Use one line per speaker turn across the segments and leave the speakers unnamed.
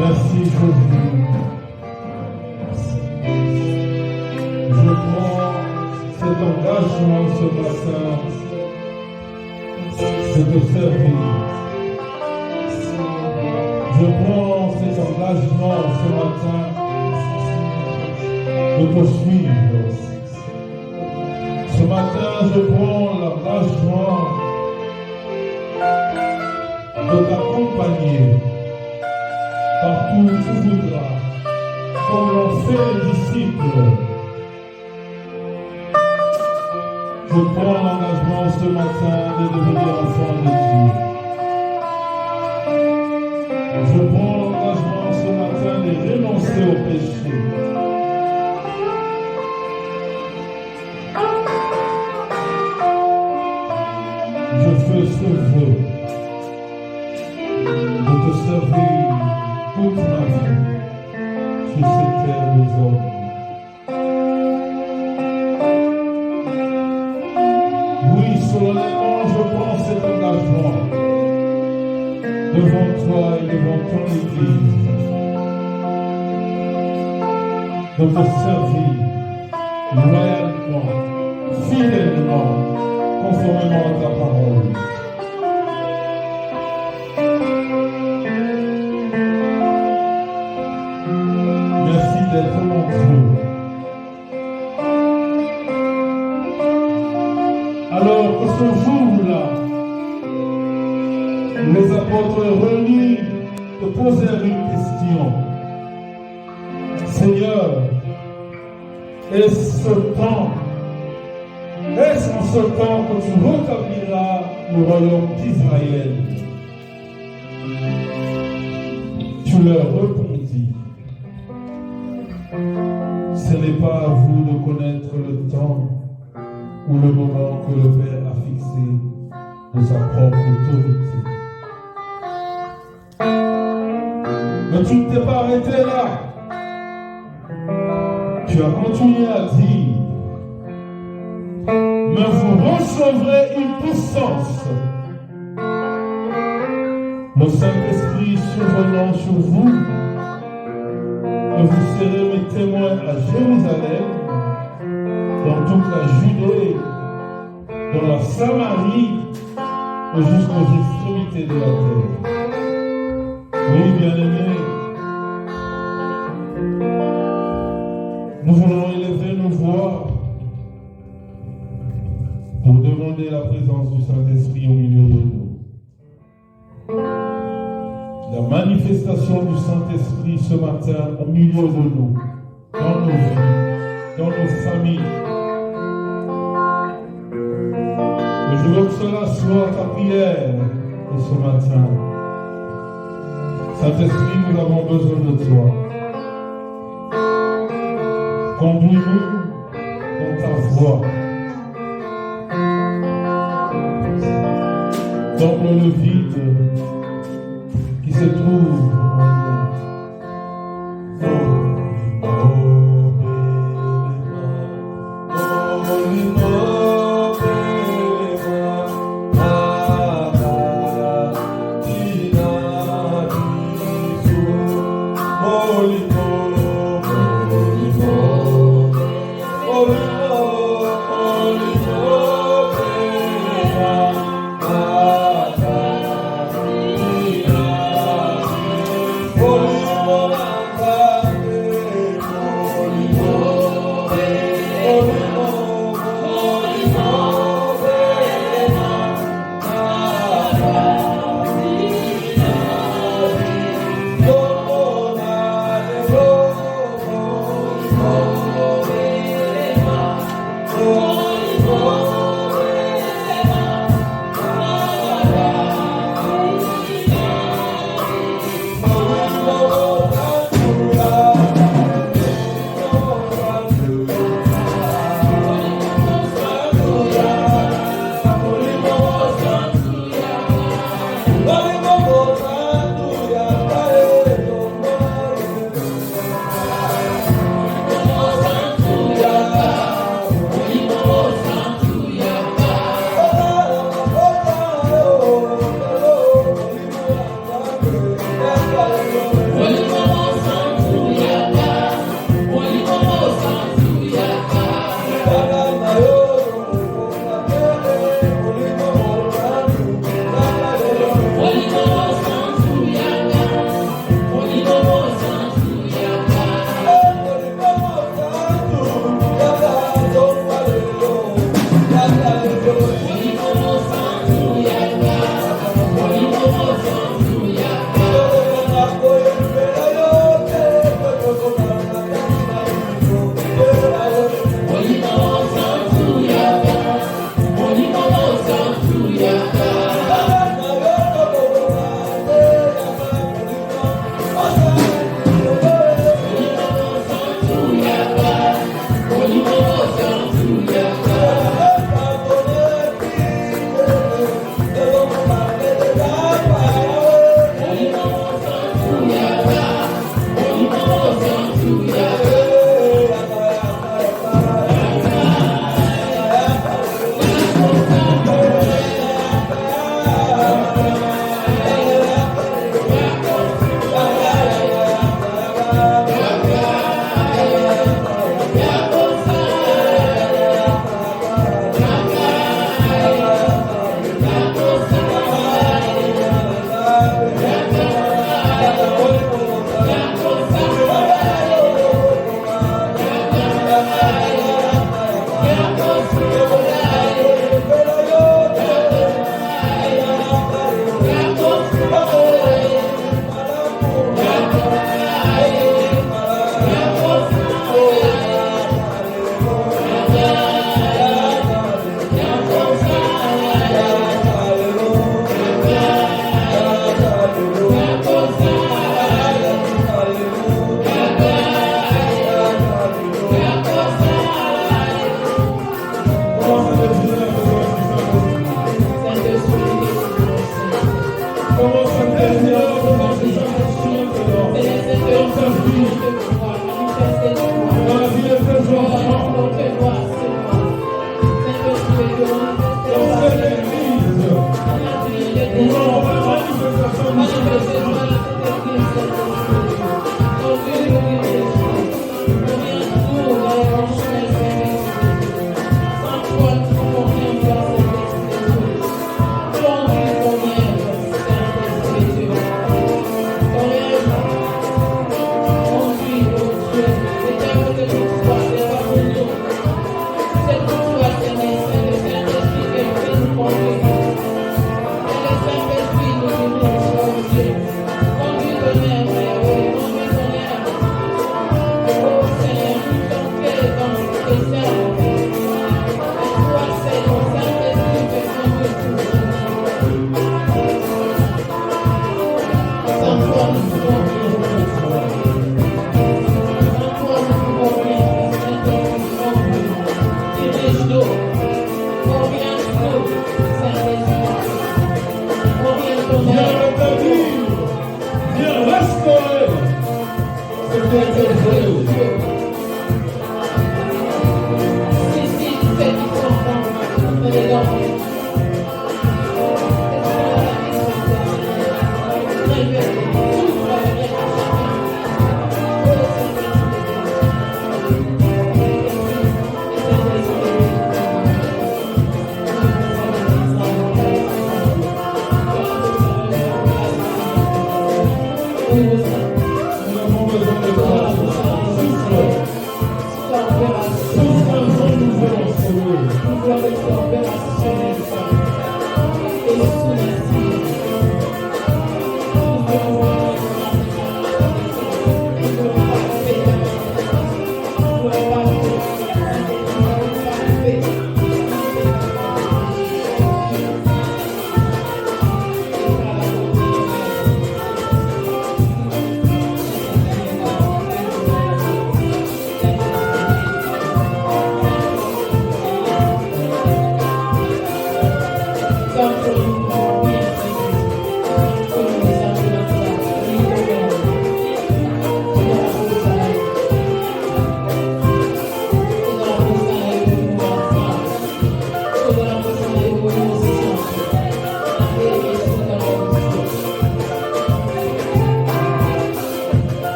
Merci Jésus. Je prends cet engagement ce matin de te servir. Je prends cet engagement ce matin de te suivre. Ce matin, je prends l'engagement de t'accompagner partout où tu voudras, comme l'ont fait les disciples. Je prends l'engagement ce matin de devenir enfant de Dieu. Je prends l'engagement ce matin de renoncer au péché. Je fais ce vœu de te servir toute ma vie sur cette terre de hommes. Oui, solennellement, je prends cet engagement devant toi et devant ton Église de te servir loyalement, fidèlement, conformément à ta parole. D'être mon Dieu. Alors que ce jour-là, les apôtres réunis te posèrent une question. Seigneur, est-ce en ce temps que tu rétabliras le royaume d'Israël? Tu leur répondis, ce n'est pas à vous de connaître le temps ou le moment que le Père a fixé de sa propre autorité. Mais tu ne t'es pas arrêté là. Tu as continué à dire, mais vous recevrez une puissance. Le Saint-Esprit survenant sur vous, et vous serez mes témoins à Jérusalem, dans toute la Judée, dans la Samarie et jusqu'aux extrémités de la terre. Oui, bien-aimés, nous voulons élever nos voix pour demander la présence du Saint-Esprit au milieu de nous. La manifestation du Saint-Esprit ce matin au milieu de nous, dans nos vies, dans nos familles. Et je veux que cela soit ta prière de ce matin. Saint-Esprit, nous avons besoin de toi. Conduis-nous dans ta voie. Comble le vide qui se trouve en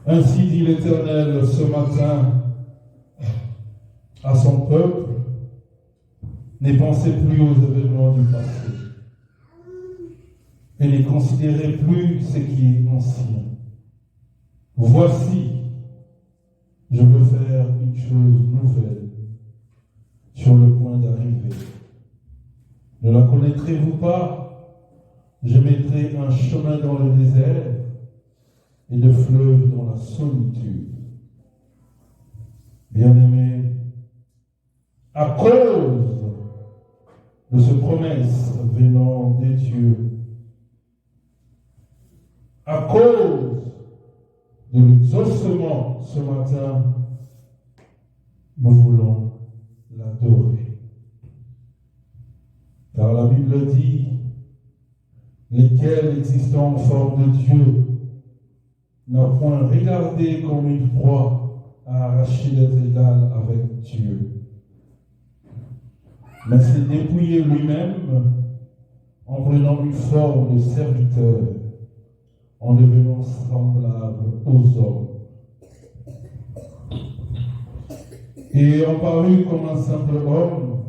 Ainsi dit l'Éternel ce matin à son peuple, ne pensez plus aux événements du passé et ne considérez plus ce qui est ancien. Voici, je veux faire une chose nouvelle sur le point d'arriver. Ne la connaîtrez-vous pas? Je mettrai un chemin dans le désert et de fleuves dans la solitude. Bien-aimés, à cause de ces promesses venant des dieux, à cause de l'exaucement ce matin, nous voulons l'adorer. Car la Bible dit, lesquels existant en forme de Dieu n'a point regardé comme une proie à arracher d'être égal avec Dieu, mais s'est dépouillé lui-même en prenant une forme de serviteur, en devenant semblable aux hommes. Et en parut comme un simple homme,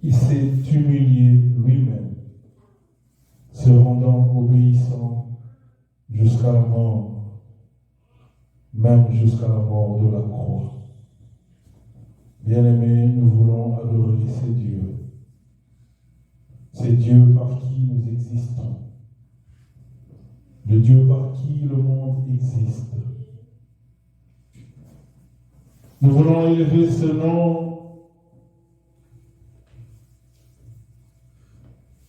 il s'est humilié lui-même, se rendant obéissant jusqu'à la mort, même jusqu'à la mort de la croix. Bien-aimés, nous voulons adorer ces dieux. C'est Dieu par qui nous existons. Le Dieu par qui le monde existe. Nous voulons élever ce nom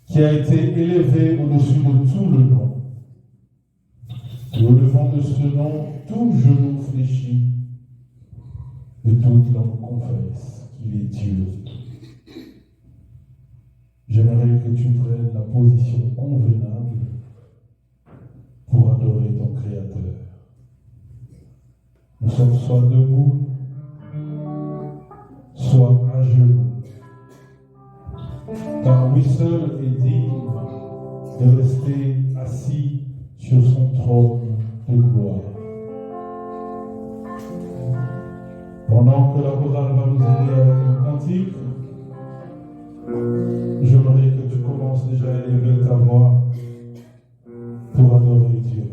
qui a été élevé au-dessus de tout le nom. Et au-devant de ce nom, tout genou fléchit et toute langue confesse qu'il est Dieu. J'aimerais que tu prennes la position convenable pour adorer ton Créateur. Nous sommes soit debout, soit à genoux. Car lui seul est digne de rester assis sur son trône de gloire. Pendant que la chorale va nous aider avec un cantique, j'aimerais que tu commences déjà à élever ta voix pour adorer Dieu.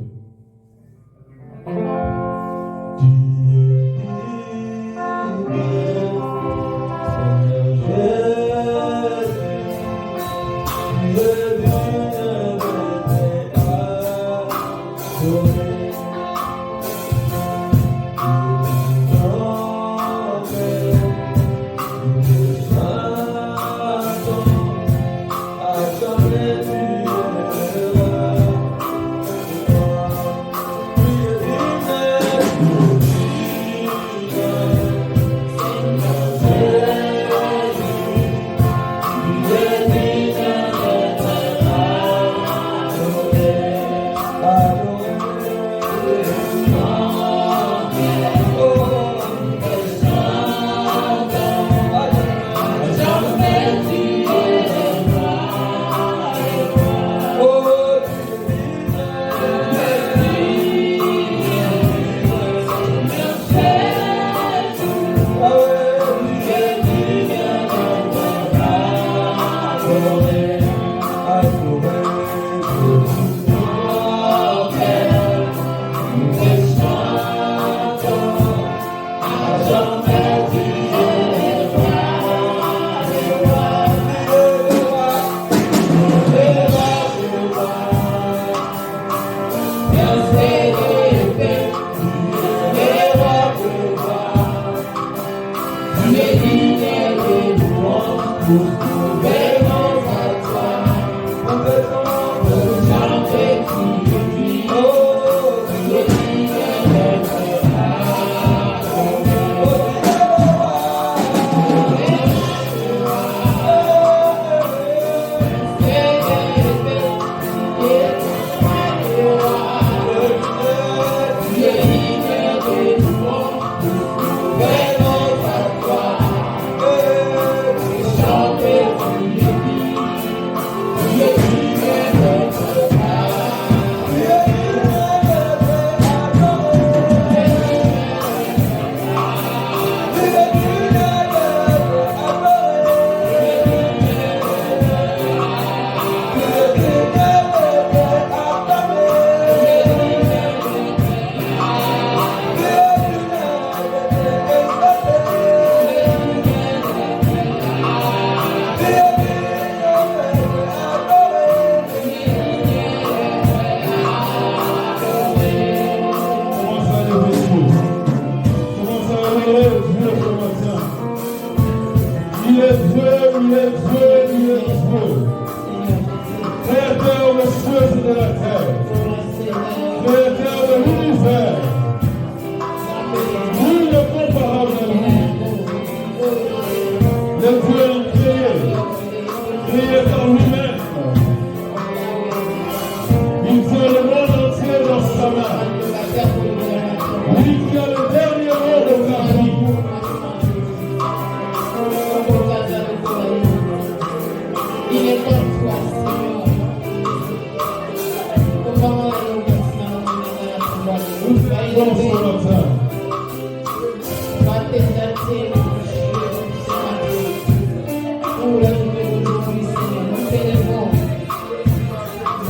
Nous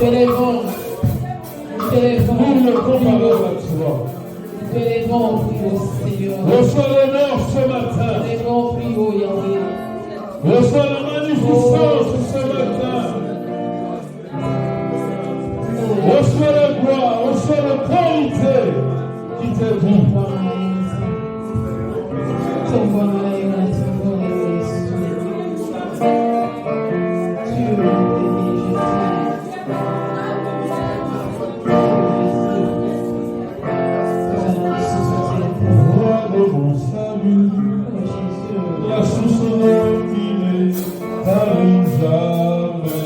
t'élevons ce matin. Nous le comparons à toi. Reçois l'honneur ce matin. Reçois la magnificence ce matin. Reçois la gloire, reçois l'autorité qui t'est due. Roi de mon salut, la source de qui n'arrive jamais.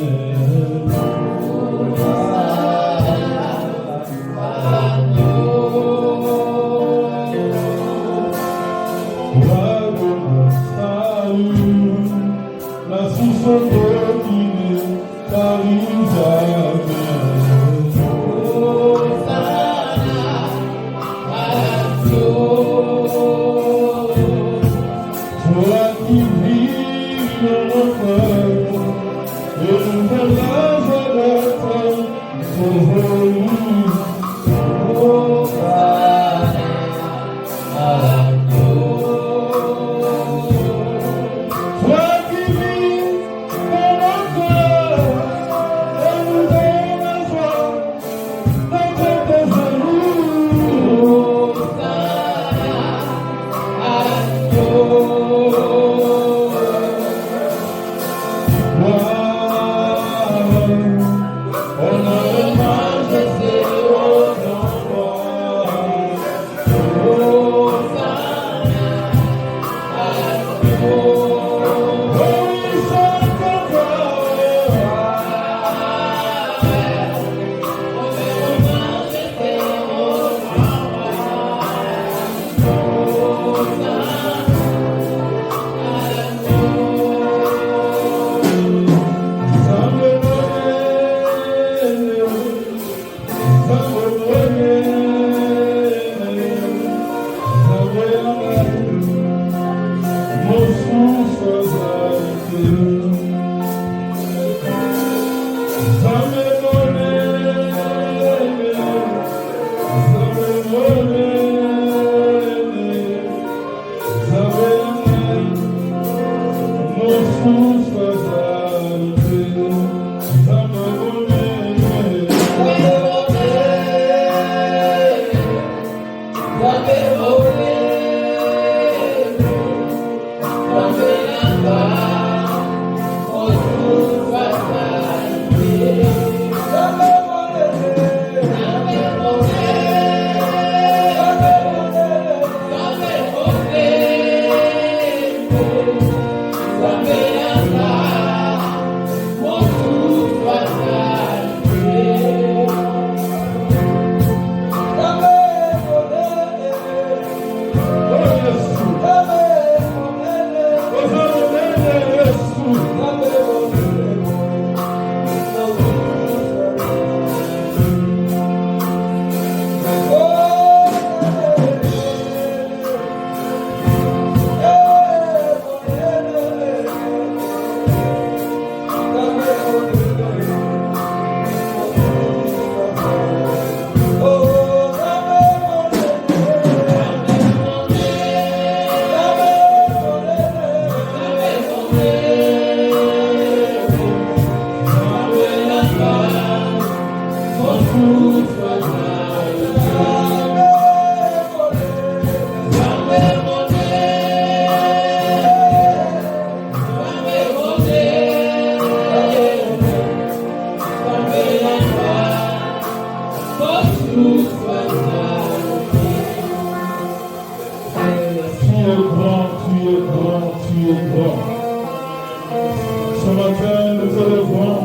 Ce matin, nous te levons.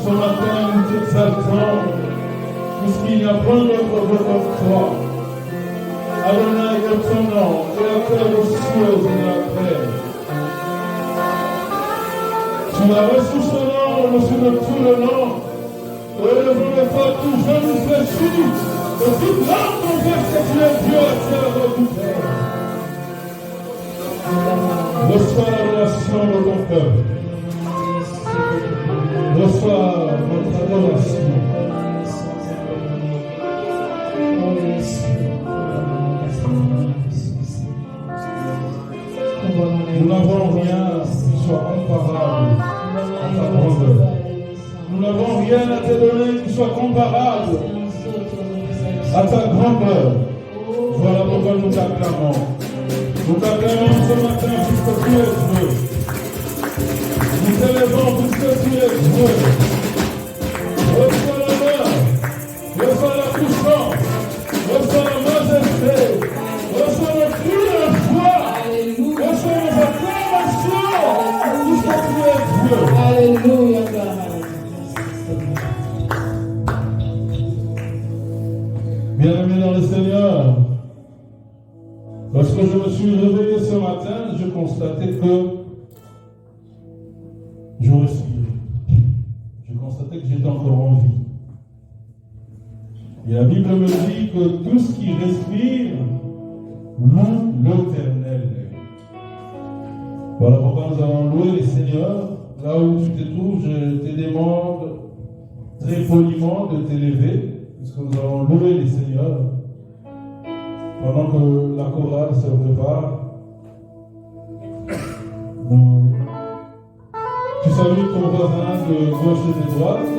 Ce matin, nous t'exaltons. Puisqu'il n'y a pas d'autre Dieu comme toi. Adonai de ton nom, et la terre aux cieux et la terre. Tu as reçu ce nom, au-dessus de tout le nom. Et le nom de toi, tout jeune fléchi. De toute langue confesse que tu es Dieu, c'est la voix du Père. Reçois l'adoration de ton cœur. Reçois notre adoration. Nous n'avons rien qui soit comparable à ta grandeur. Nous n'avons rien à te donner qui soit comparable à ta grandeur. Voilà pourquoi nous t'acclamons. Nous t'acclamons ce matin puisque tu es Dieu. Nous t'élevons puisque tu es Dieu. Reçois l'honneur, reçois la puissance, reçois la majesté, reçois le cri de joie, reçois nos acclamations puisque tu es Dieu.
Alléluia.
Bien-aimé dans le Seigneur, lorsque je me suis réveillé ce matin, je constatais que je respirais. Je constatais que j'étais encore en vie. Et la Bible me dit que tout ce qui respire loue l'Éternel. Voilà pourquoi nous allons louer les Seigneurs. Là où tu te trouves, je te demande très poliment de t'élever, puisque nous allons louer les Seigneurs. Pendant que la chorale se prépare, tu salues ton voisin de gauche et de droite.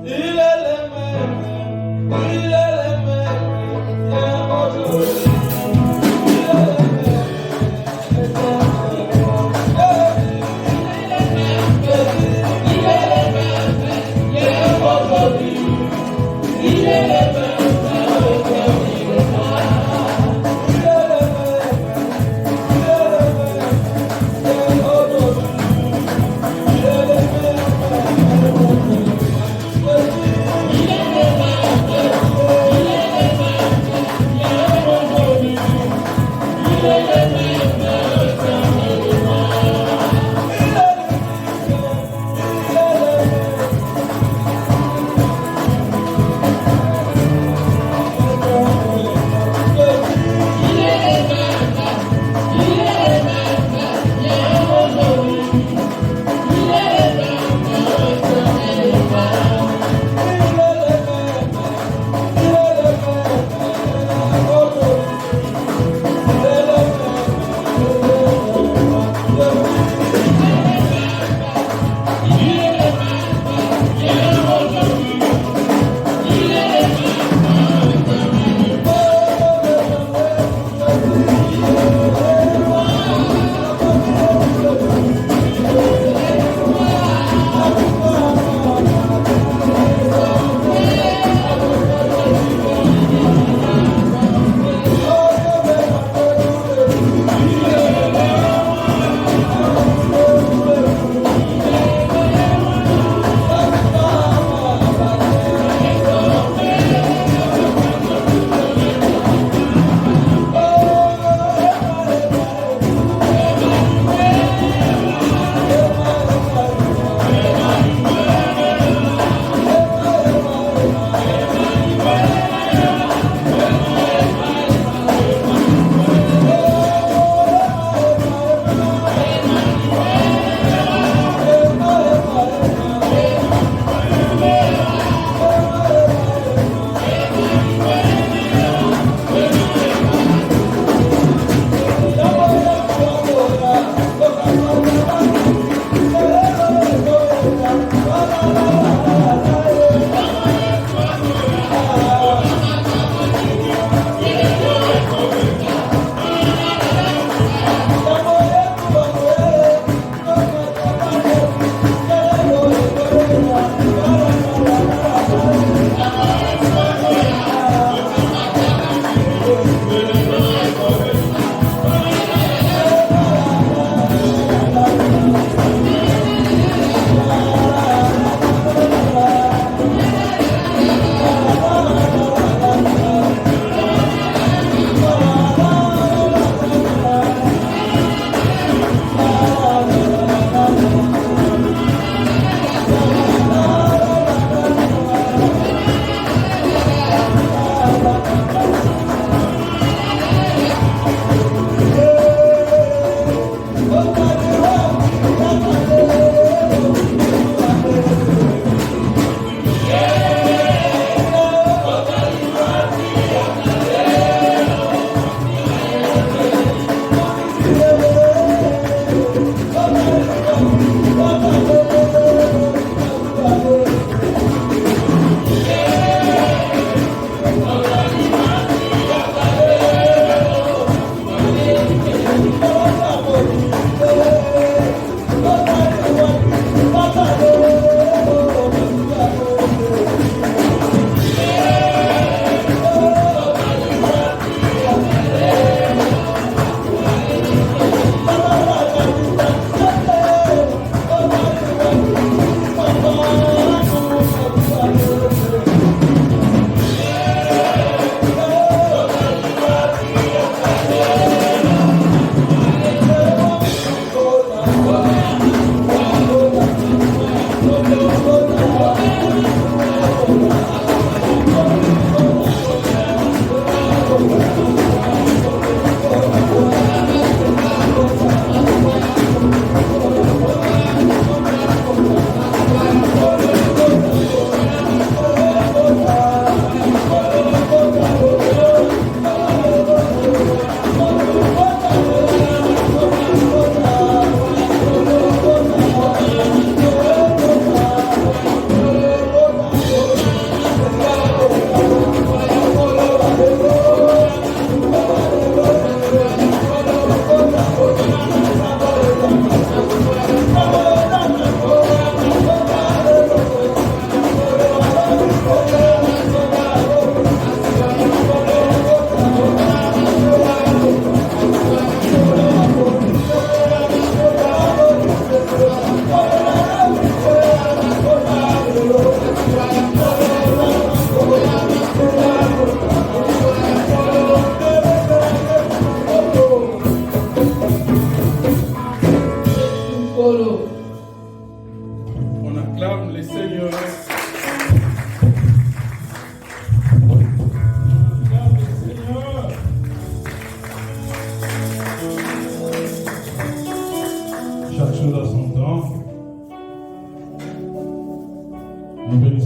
Il est le même, il est le même, hier aujourd'hui. Il est le même, hier aujourd'hui. Il est le même.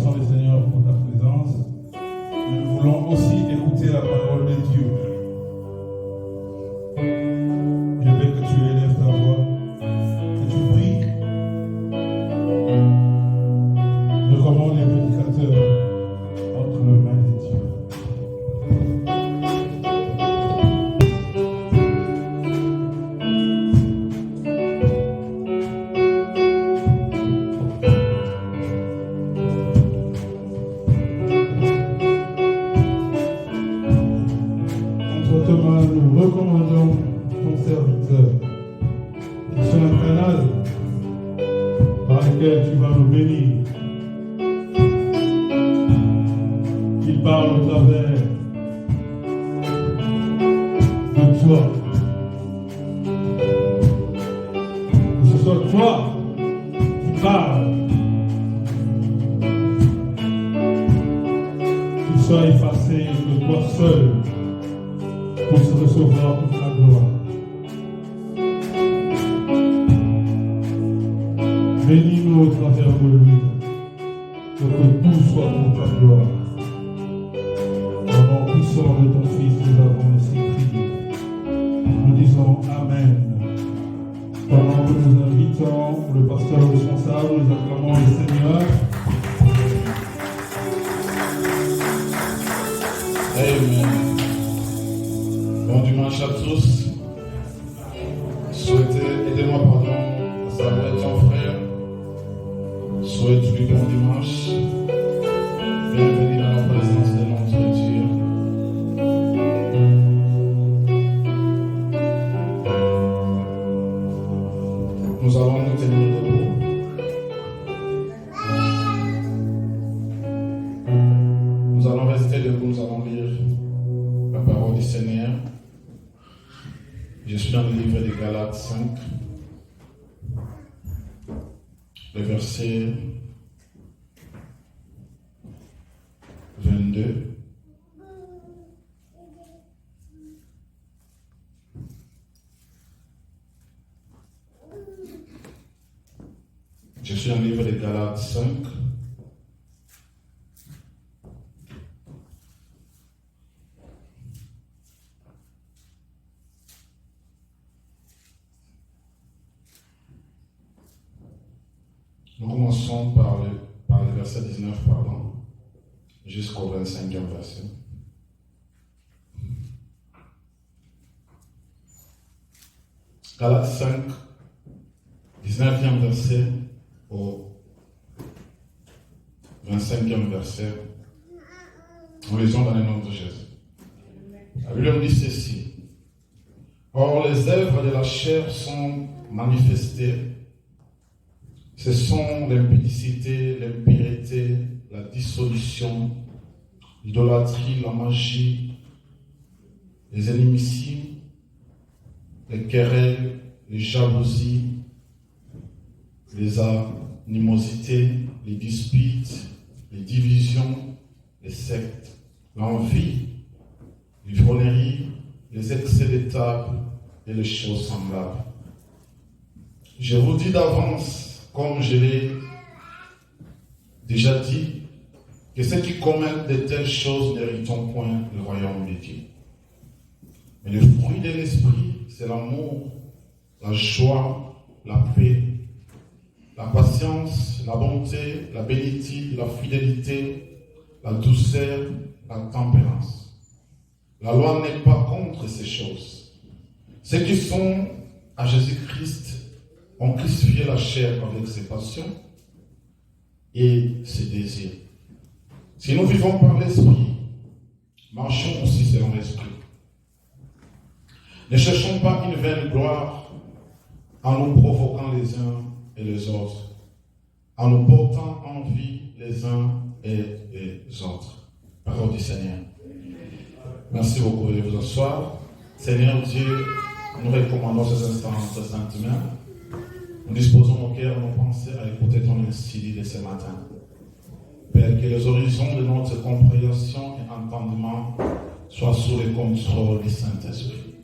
reconnaissons le Seigneur pour ta présence. Nous voulons aussi écouter la parole de Dieu. Je veux que tu élèves ta voix, que tu pries. Recommande les prédicateurs entre les mains de Dieu. Nous recommandons ton serviteur qui est un canal par lequel tu vas nous bénir. Qu'il parle au travers de toi. Que ce soit toi qui parles. Qu'il soit effacé de toi seul. Pour se recevoir toute la gloire. Bénis-nous au travers de lui, pour que tout soit pour ta gloire. Au nom puissant de ton Fils, nous avons ainsi prié. Nous disons Amen. Pendant que nous invitons le pasteur responsable, nous acclamons le Seigneur.
Amen. Bon dimanche à tous. Aidez-moi pardon à saluer ton frère. Souhaite-lui bon dimanche. Bienvenue dans la présence de notre Dieu. Nous allons nous tenir debout. Nous allons rester debout, nous allons lire la parole du Seigneur. Je suis dans le livre de Galates 5, le verset 22. Je suis dans le livre de Galates 5. Nous commençons par le verset 19, jusqu'au 25e verset. Galates 5, 19e verset au 25e verset. Nous lisons dans le nom de Jésus. La Bible dit ceci. Or, les œuvres de la chair sont manifestées. Ce sont l'impudicité, l'impureté, la dissolution, l'idolâtrie, la magie, les inimiciés, les querelles, les jalousies, les animosités, les disputes, les divisions, les sectes, l'envie, l'ivrognerie, les excès de table et les choses semblables. Je vous dis d'avance, comme je l'ai déjà dit, que ceux qui commettent de telles choses n'hériteront point le royaume de Dieu. Mais le fruit de l'esprit, c'est l'amour, la joie, la paix, la patience, la bonté, la bénédiction, la fidélité, la douceur, la tempérance. La loi n'est pas contre ces choses. Ceux qui sont à Jésus-Christ ont crucifié la chair avec ses passions et ses désirs. Si nous vivons par l'esprit, marchons aussi selon l'esprit. Ne cherchons pas une vaine gloire en nous provoquant les uns et les autres, en nous portant envie les uns et les autres. Parole du Seigneur. Merci beaucoup de vous asseoir. Seigneur Dieu, nous recommandons ces instants entre saintes mains. Nous disposons nos cœurs, nos pensées à écouter ton institut de ce matin. Père, que les horizons de notre compréhension et entendement soient sous le contrôle du Saint-Esprit.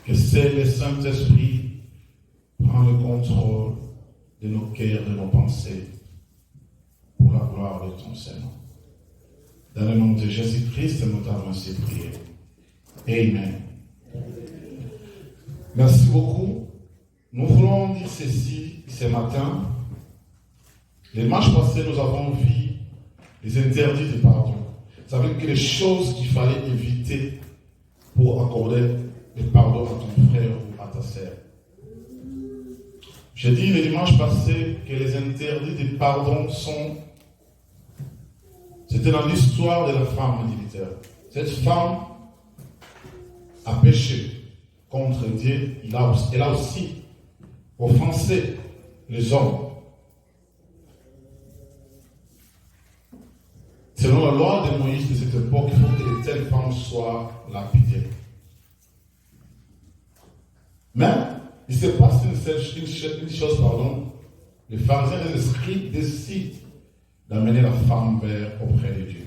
Que c'est le Saint-Esprit prend le contrôle de nos cœurs, de nos pensées, pour la gloire de ton Seigneur. Dans le nom de Jésus-Christ, nous t'avons ainsi prié. Amen. Merci beaucoup. Nous voulons dire ceci ce matin. Les dimanches passés, nous avons vu les interdits de pardon. Ça veut dire que les choses qu'il fallait éviter pour accorder le pardon à ton frère ou à ta sœur. J'ai dit le dimanche passé que les interdits de pardon c'était dans l'histoire de la femme militaire. Cette femme a péché contre Dieu. Elle a aussi offensé les hommes. Selon la loi de Moïse de cette époque, il faut que de telles femmes soient lapidées. Mais il se passe une chose, les pharisiens et les scribes décident d'amener la femme auprès de Dieu,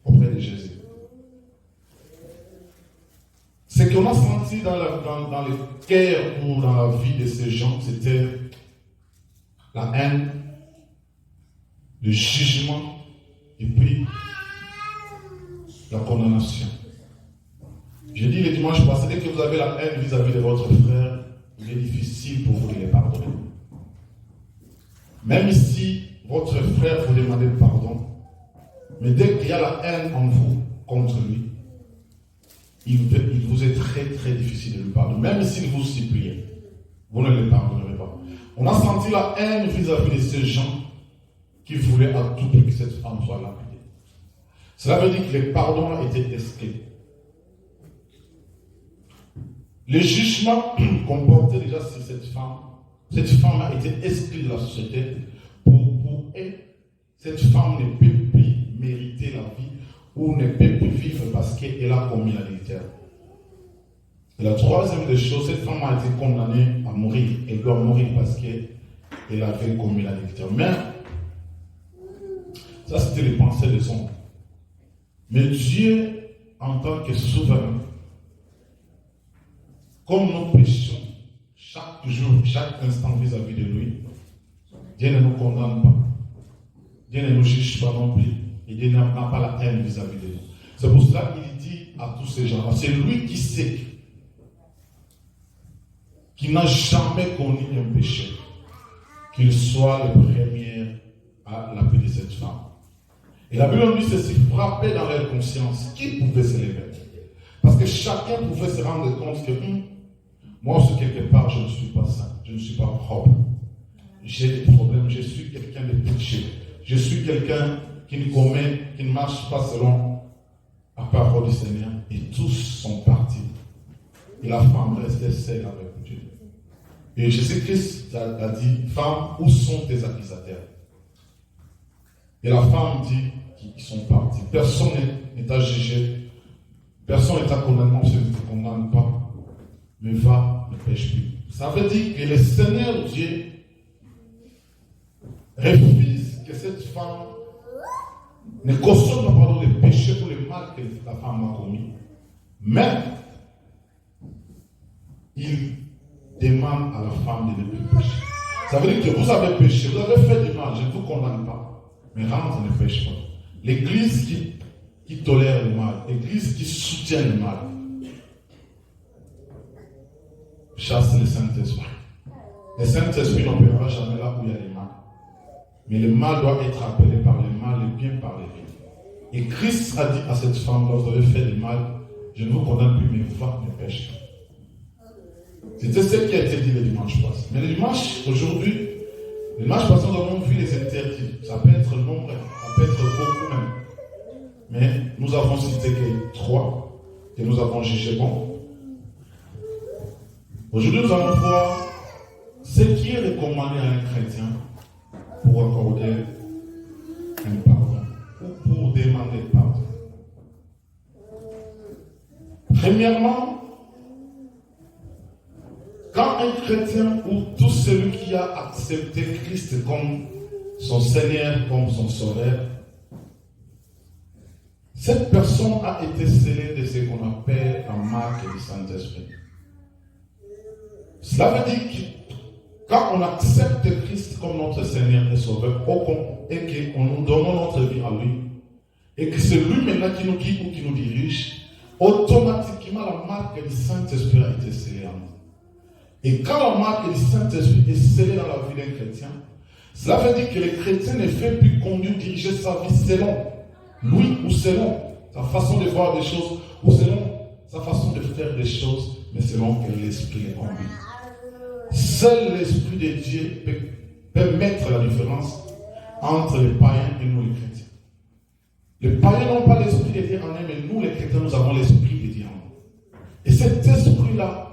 auprès de Jésus. Ce qu'on a senti dans le cœur ou dans la vie de ces gens, c'était la haine, le jugement et puis la condamnation. J'ai dit le dimanche passé, dès que vous avez la haine vis-à-vis de votre frère, il est difficile pour vous de les pardonner. Même si votre frère vous demande pardon, mais dès qu'il y a la haine en vous contre lui, il vous est très très difficile de le pardonner. Même s'il vous supplie, vous ne le pardonnerez pas. On a senti la haine vis-à-vis de ces gens qui voulaient à tout prix que cette femme soit lapidée. Cela veut dire que le pardon a été exclu. Le jugement qu'on portait déjà sur cette femme a été exclue de la société. Pour elle, cette femme ne peut plus mériter la vie ou ne peut plus vivre parce qu'elle a commis l'adultère. Et la troisième des choses, cette femme a été condamnée à mourir. Elle doit mourir parce qu'elle avait commis l'adultère. Mais, ça c'était les pensées des hommes. Mais Dieu, en tant que souverain, comme nous péchons chaque jour, chaque instant vis-à-vis de lui, Dieu ne nous condamne pas. Dieu ne nous juge pas non plus. Et Dieu n'a pas la haine vis-à-vis de nous. C'est pour cela qu'il dit à tous ces gens-là, c'est lui qui sait, qui n'a jamais connu un péché, qu'il soit le premier à lapider cette femme. Et la Bible nous dit ceci, frapper dans leur conscience, qui pouvait se lever? Parce que chacun pouvait se rendre compte que moi aussi quelque part je ne suis pas saint, je ne suis pas propre. J'ai des problèmes, je suis quelqu'un de péché. Je suis quelqu'un qui ne marche pas selon la parole du Seigneur. Et tous sont partis. Et la femme restait seule avec Dieu. Et Jésus-Christ a dit, femme, où sont tes accusateurs? Et la femme dit qu'ils sont partis. Personne n'est à juger. Personne n'est à condamner. On ne te condamne pas. Mais va, ne pêche plus. Ça veut dire que le Seigneur Dieu refuse que cette femme ne cautionne pas le péché pour le mal que la femme a commis. Mais il demande à la femme de ne plus pécher. Ça veut dire que vous avez péché, vous avez fait du mal, je ne vous condamne pas. Mais rentre, ne pêche pas. L'église qui tolère le mal, l'église qui soutient le mal, chasse le Saint-Esprit. Le Saint-Esprit n'opérera jamais là où il y a le mal. Mais le mal doit être appelé par le mal, le bien par le bien. Et Christ a dit à cette femme, quand vous avez fait du mal, je ne vous condamne plus, mais va, ne pêche pas. C'était ce qui a été dit le dimanche passé. Mais le dimanche, aujourd'hui, le dimanche passé, nous avons vu les interdits. Ça peut être nombreux, ça peut être beaucoup même. Mais nous avons cité que 3 que nous avons jugé bon. Aujourd'hui, nous allons voir ce qui est recommandé à un chrétien pour accorder un pardon ou pour demander pardon. Premièrement, quand un chrétien ou tout celui qui a accepté Christ comme son Seigneur, comme son Sauveur, cette personne a été scellée de ce qu'on appelle la marque du Saint-Esprit. Cela veut dire que quand on accepte Christ comme notre Seigneur et Sauveur, et qu'on nous donnons notre vie à lui, et que c'est lui maintenant qui nous guide ou qui nous dirige, automatiquement la marque du Saint-Esprit a été scellée en nous. Et quand la marque du Saint-Esprit est scellée dans la vie d'un chrétien, cela veut dire que le chrétien ne fait plus conduire, diriger sa vie selon lui ou selon sa façon de voir des choses ou selon sa façon de faire des choses, mais selon que l'Esprit les conduit. Seul l'Esprit de Dieu peut mettre la différence entre les païens et nous les chrétiens. Les païens n'ont pas l'Esprit de Dieu en eux, mais nous les chrétiens, nous avons l'Esprit de Dieu en nous. Et cet Esprit-là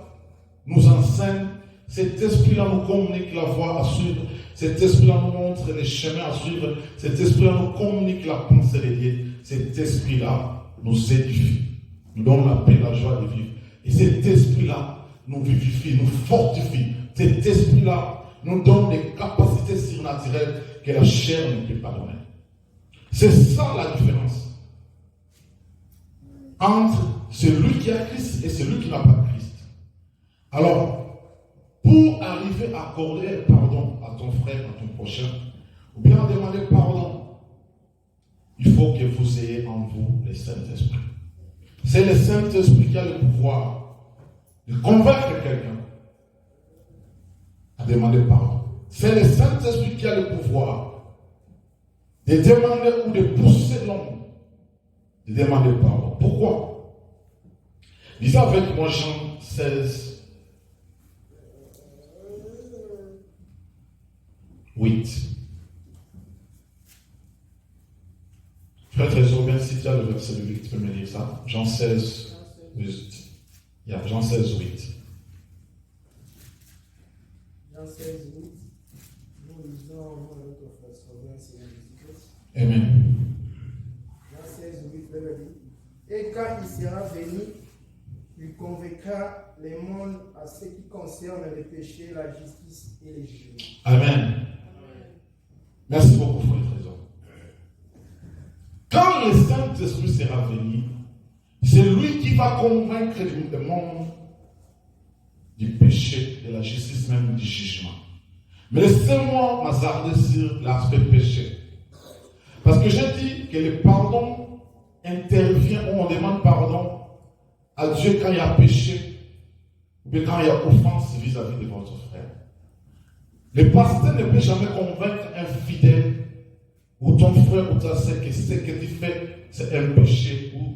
nous enseigne, cet Esprit-là nous communique la voie à suivre, cet Esprit-là nous montre les chemins à suivre, cet Esprit-là nous communique la pensée de Dieu, cet Esprit-là nous édifie, nous donne la paix, la joie de vivre. Et cet Esprit-là nous vivifie, nous fortifie. Cet Esprit-là nous donne des capacités surnaturelles que la chair ne peut pas donner. C'est ça la différence entre celui qui a Christ et celui qui n'a pas Christ. Alors, pour arriver à accorder pardon à ton frère, à ton prochain, ou bien à demander pardon, il faut que vous ayez en vous le Saint-Esprit. C'est le Saint-Esprit qui a le pouvoir de convaincre quelqu'un à demander pardon. C'est le Saint-Esprit qui a le pouvoir de demander ou de pousser l'homme de demander pardon. Pourquoi? Lisez avec moi Jean 16, 8. Frère Trésor, bien si tu as le verset de 8, tu peux me lire ça. Jean 16, 8. Jean 16, 8.
Jean 16, 8. Nous lisons en nom de notre frère Sauveur, Seigneur Jésus-Christ.
Amen.
Jean 16, 8, le dit. Et quand il sera venu, il convaincra les mondes à ce qui concerne les péchés, la justice et les jugements.
Amen. Merci beaucoup, frère Trésor. Quand le Saint-Esprit sera venu, c'est lui qui va convaincre le monde du péché, de la justice, même du jugement. Mais laissez-moi m'attarder sur l'aspect péché. Parce que j'ai dit que le pardon intervient, où on demande pardon à Dieu quand il y a péché, ou bien quand il y a offense vis-à-vis de votre frère. Le pasteur ne peut jamais convaincre un fidèle ou ton frère ou ta sœur que ce que tu fais, c'est un péché ou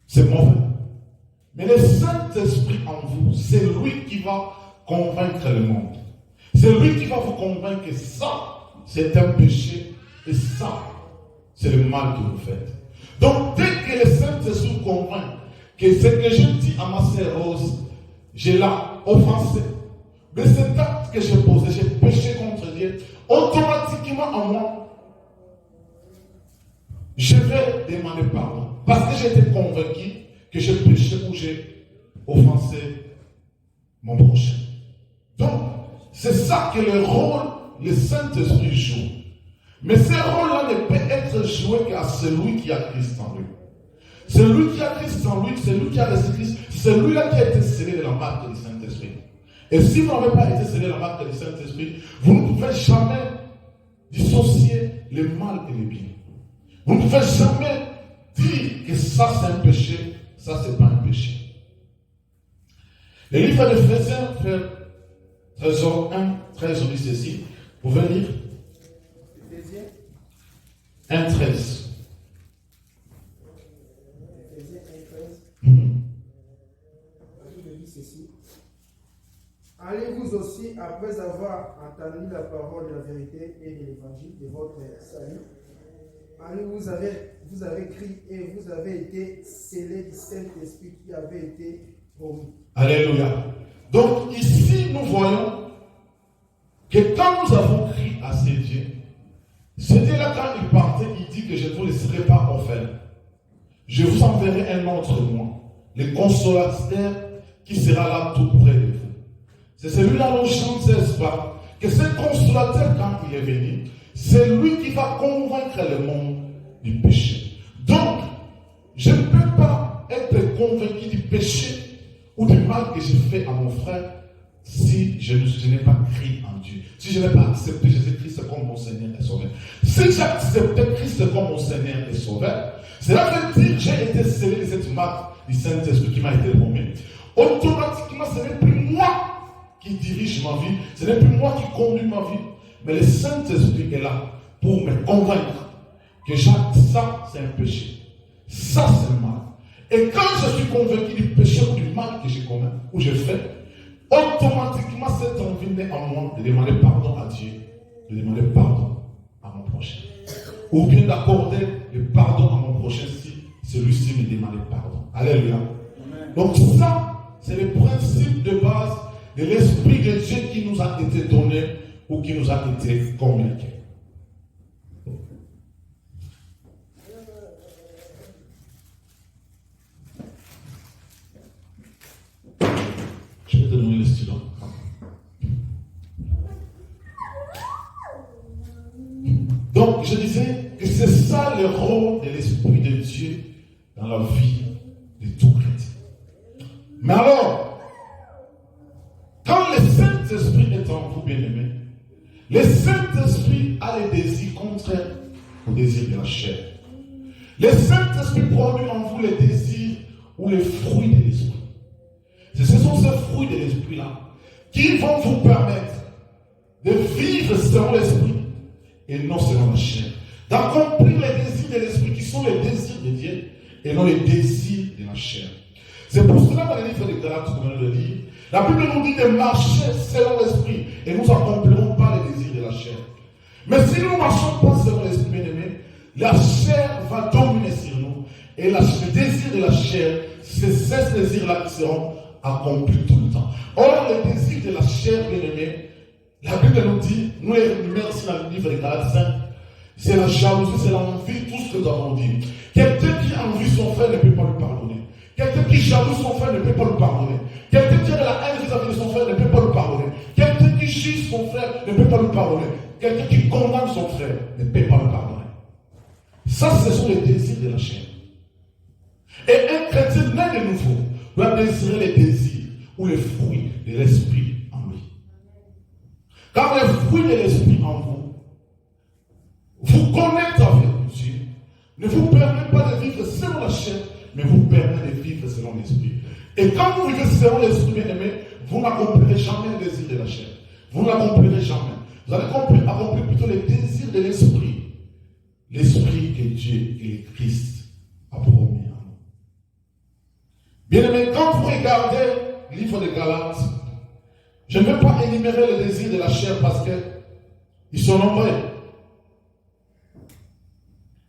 c'est mauvais. Mais le Saint-Esprit en vous, c'est lui qui va convaincre le monde. C'est lui qui va vous convaincre que ça, c'est un péché et ça, c'est le mal que vous faites. Donc, dès que le Saint-Esprit vous convainc que ce que je dis à ma sœur Rose, je l'ai offensé, mais cet acte que j'ai posé, j'ai péché contre Dieu, automatiquement en moi, je vais demander pardon. Parce que j'ai été convaincu que j'ai péché ou j'ai offensé mon prochain. Donc, c'est ça que le rôle, le Saint-Esprit joue. Mais ce rôle-là ne peut être joué qu'à celui qui a Christ en lui. Celui qui a Christ en lui, celui qui a reçu Christ, c'est celui-là qui a été scellé de la marque du Saint-Esprit. Et si vous n'avez pas été scellé de la marque du Saint-Esprit, vous ne pouvez jamais dissocier le mal et le bien. Vous ne pouvez jamais dire que ça c'est un péché, ça c'est pas un péché. Le livre d'Éphésiens, frère Trésor 1, 13, on dit ceci. Vous pouvez lire
Éphésiens
1, 13.
Éphésiens 1, 13. Il dit ceci. Allez-vous aussi, après avoir entendu la parole de la vérité et de l'évangile de votre salut, vous avez crié et vous avez été scellés du Saint-Esprit qui avait été promis.
Alléluia. Donc ici, nous voyons que quand nous avons crié à ces dieux, c'était là quand il partait, il dit que je ne vous laisserai pas orphelins. Je vous enverrai un autre moi, le consolateur qui sera là tout près de vous. C'est celui-là dont chante, n'est-ce pas? Que ce consolateur, quand il est venu, c'est lui qui va convaincre le monde du péché. Donc, je ne peux pas être convaincu du péché ou du mal que j'ai fait à mon frère si je n'ai pas cru en Dieu, si je n'ai pas accepté Jésus-Christ comme mon Seigneur et Sauveur, si j'acceptais Christ comme mon Seigneur et Sauveur, cela veut dire que j'ai été scellé de cette marque du Saint-Esprit qui m'a été remis. Automatiquement, ce n'est plus moi qui dirige ma vie, ce n'est plus moi qui conduis ma vie, mais le Saint-Esprit est là pour me convaincre que ça c'est un péché, ça c'est mal. Et quand je suis convaincu du péché ou du mal que j'ai commis ou j'ai fait, automatiquement cette envie naît en moi de demander pardon à Dieu, de demander pardon à mon prochain. Ou bien d'accorder le pardon à mon prochain si celui-ci me demande pardon. Alléluia. Amen. Donc ça, c'est le principe de base de l'Esprit de Dieu qui nous a été donné ou qui nous a été communiqué. Je vais te donner le stylo. Donc, je disais que c'est ça le rôle de l'Esprit de Dieu dans la vie de tout chrétien. Mais alors, quand le Saint-Esprit est en vous, bien-aimés, le Saint-Esprit a les désirs contraires aux désirs de la chair. Le Saint-Esprit produit en vous les désirs ou les fruits de l'Esprit. Ce sont ces fruits de l'Esprit-là qui vont vous permettre de vivre selon l'Esprit et non selon la chair. D'accomplir les désirs de l'Esprit qui sont les désirs de Dieu et non les désirs de la chair. C'est pour cela dans le livre de Galates, comme on le dit, la Bible nous dit de marcher selon l'Esprit et nous n'accomplirons pas les désirs de la chair. Mais si nous ne marchons pas selon l'Esprit, bien-aimé, la chair va dominer sur nous et le désir de la chair, c'est ces désirs-là qui seront accomplis tout le temps. Or, les désirs de la chair, bien-aimé, la Bible nous dit, nous les remercions dans le livre de Galates 5, c'est la jalousie, c'est l'envie, tout ce que nous avons dit. Quelqu'un qui envie son frère ne peut pas lui pardonner. Quelqu'un qui jalouse son frère ne peut pas lui pardonner. Quelqu'un qui a de la haine vis-à-vis de son frère ne peut pas lui pardonner. Quelqu'un qui juge son frère ne peut pas lui pardonner. Quelqu'un qui condamne son frère ne peut pas lui pardonner. Ça, ce sont les désirs de la chair. Et un chrétien né de nouveau doit désirer les désirs ou les fruits de l'Esprit en lui. Car les fruits de l'Esprit en vous connectent avec Dieu, ne vous permet pas de vivre selon la chair, mais vous permet de vivre selon l'Esprit. Et quand vous vivez selon l'Esprit, bien-aimé, vous n'accomplirez jamais le désir de la chair. Vous n'accomplirez jamais. Vous allez accomplir plutôt les désirs de l'Esprit. L'Esprit que Dieu et le Christ a promis en nous. Bien-aimé, quand vous regardez le livre de Galates, je ne vais pas énumérer les désirs de la chair parce qu'ils sont nombreux.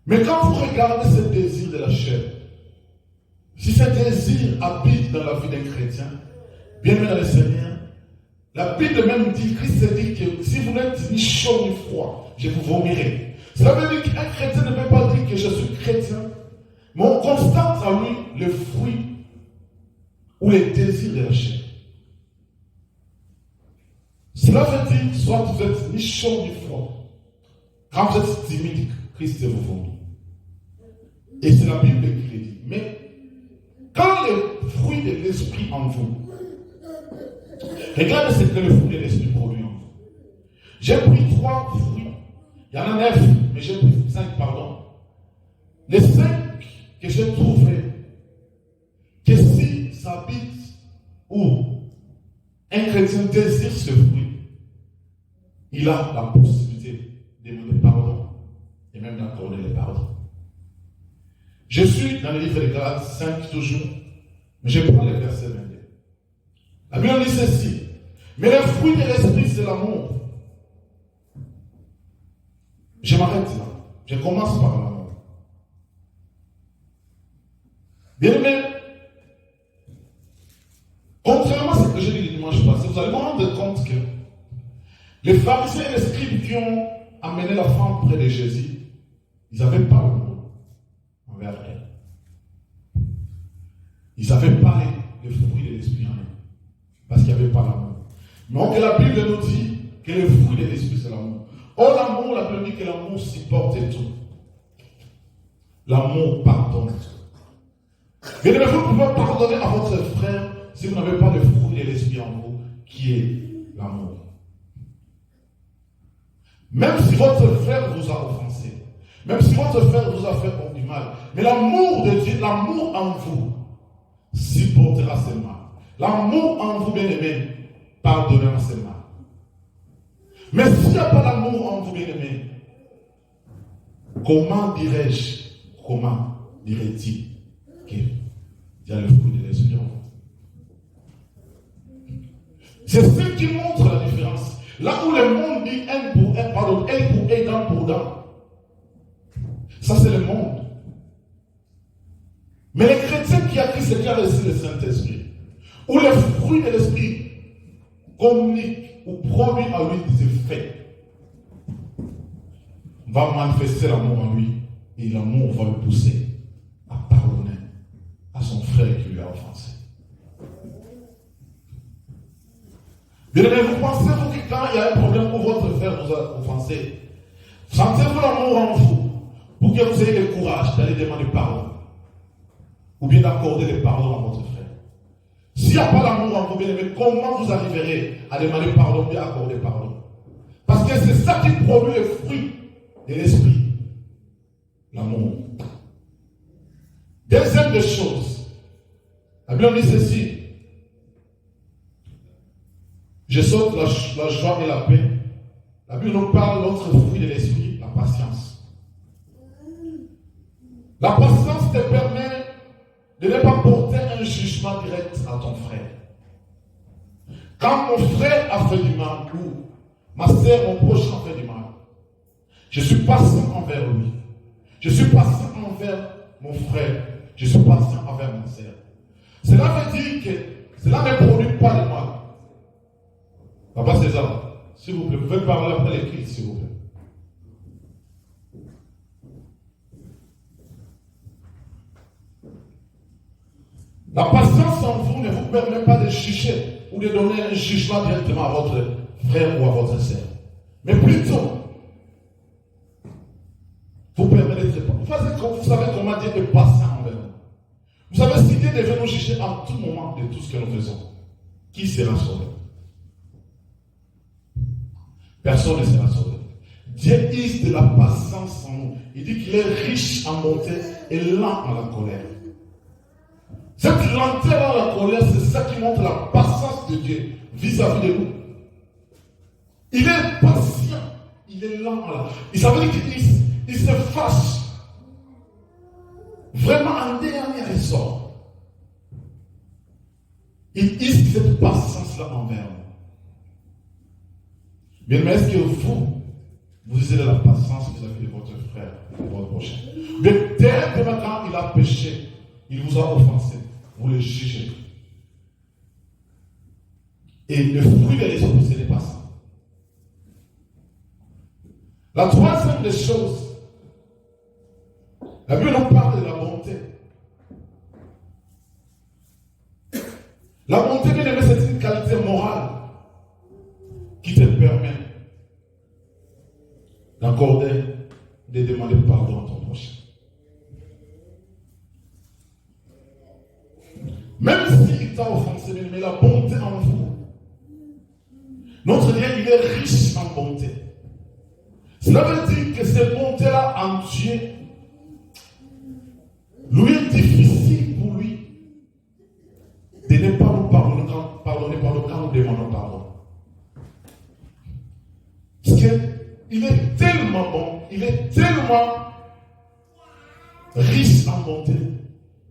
Mais quand vous regardez ce désir de la chair, si ce désir habite dans la vie d'un chrétien, bien aimé dans le Seigneur, la Bible même dit, Christ dit que si vous n'êtes ni chaud ni froid, je vous vomirai. Cela veut dire qu'un chrétien ne peut pas dire que je suis chrétien, mais on constate à lui le fruit ou les désirs de la chair. Cela veut dire, soit vous êtes ni chaud ni froid. Quand vous êtes timide, Christ vous vomit. Et c'est la Bible qui le dit. Mais quand le fruit de l'Esprit en vous, regardez ce que le fruit de l'Esprit produit en vous. J'ai pris 3 fruits. Il y en a 9, mais j'ai pris 5, pardon. Les 5 que j'ai trouvés, que si ça habite ou un chrétien désire ce fruit, il a la possibilité de demander pardon et même d'accorder le pardon. Je suis dans le livre de Galates 5 toujours, mais je prends le verset 22. La Bible dit ceci, mais le fruit de l'Esprit, c'est l'amour. Je m'arrête là. Je commence par l'amour. Bien aimé, contrairement à ce que j'ai dit le dimanche passé, vous allez vous rendre compte que les pharisiens et les scribes qui ont amené la femme près de Jésus, ils n'avaient pas l'amour envers elle. Ils avaient parlé des fruits de l'Esprit en eux, parce qu'il n'y avait pas l'amour. Donc la Bible nous dit que le fruit de l'Esprit, c'est l'amour. Or, l'amour, la Bible dit que l'amour supporte tout. L'amour pardonne tout. Mais vous pouvez pardonner à votre frère si vous n'avez pas le fruit de l'Esprit en vous, qui est l'amour. Même si votre frère vous a offensé, même si votre frère vous a fait du mal, mais l'amour de Dieu, l'amour en vous, supportera ses mal. L'amour en vous, bien-aimé, pardonnera ses mal. Mais s'il n'y a pas d'amour en vous, bien-aimé, comment dirait-il qu'il y a le fruit de l'esprit en vous? C'est ce qui montre la différence. Là où le monde dit un pour un, pardon, un pour un, dent pour dent. Ça, c'est le monde. Mais les chrétiens qui a Christ, qui a reçu le Saint-Esprit, où le fruit de l'Esprit communique ou produit à lui des effets, va manifester l'amour en lui et l'amour va le pousser à pardonner à son frère qui lui a offensé. Bien aimé, vous pensez-vous que quand il y a un problème où votre frère vous a offensé, sentez-vous l'amour en vous pour que vous ayez le courage d'aller demander pardon ou bien d'accorder le pardon à votre frère? S'il n'y a pas l'amour en vous, bien aimé, comment vous arriverez à demander pardon ou bien accorder pardon? Parce que c'est ça qui produit le fruit de l'esprit, l'amour. Deuxième des choses, la Bible dit ceci: je saute la joie et la paix. La Bible nous parle de l'autre fruit de l'esprit, la patience. La patience te permet de ne pas porter un jugement direct à ton frère. Quand mon frère a fait du mal, ou ma sœur, mon proche a fait du mal, je suis patient envers lui. Je suis patient envers mon frère. Je suis patient envers ma sœur. Cela veut dire que cela ne produit pas de mal. Papa César, s'il vous plaît, vous pouvez parler après l'écrit, s'il vous plaît. La patience en vous ne vous permet pas de juger ou de donner un jugement directement à votre frère ou à votre sœur. Mais plutôt, vous permet d'être patient. Vous savez comment Dieu est patient envers nous. Vous savez, si Dieu devait nous juger à tout moment de tout ce que nous faisons, qui sera sauvé? Personne ne sera sauvé. Dieu use de la patience en nous. Il dit qu'il est riche en bonté et lent à la colère. Cette lenteur à la colère, c'est ça qui montre la patience de Dieu vis-à-vis de nous. Il est patient, il est lent à la... Ça veut dire qu'il se fâche. Vraiment en dernier ressort. Il use cette patience-là envers nous. Mais est-ce que vous avez la patience vis-à-vis de votre frère, de votre prochain? Mais dès que maintenant il a péché, il vous a offensé, vous le jugez. Et le fruit de l'esprit, ce n'est pas ça. La troisième des choses, la Bible nous parle de la bonté. La bonté, bien aimé, c'est une qualité morale qui te permet d'accorder, de demander pardon à ton prochain. Même s'il t'a offensé, mais la bonté en vous. Notre Dieu, il est riche en bonté. Cela veut dire que cette bonté-là en Dieu, lui est difficile pour lui de ne pas nous pardonner quand nous demandons pardon. Parce qu'il est tellement bon, il est tellement riche en bonté.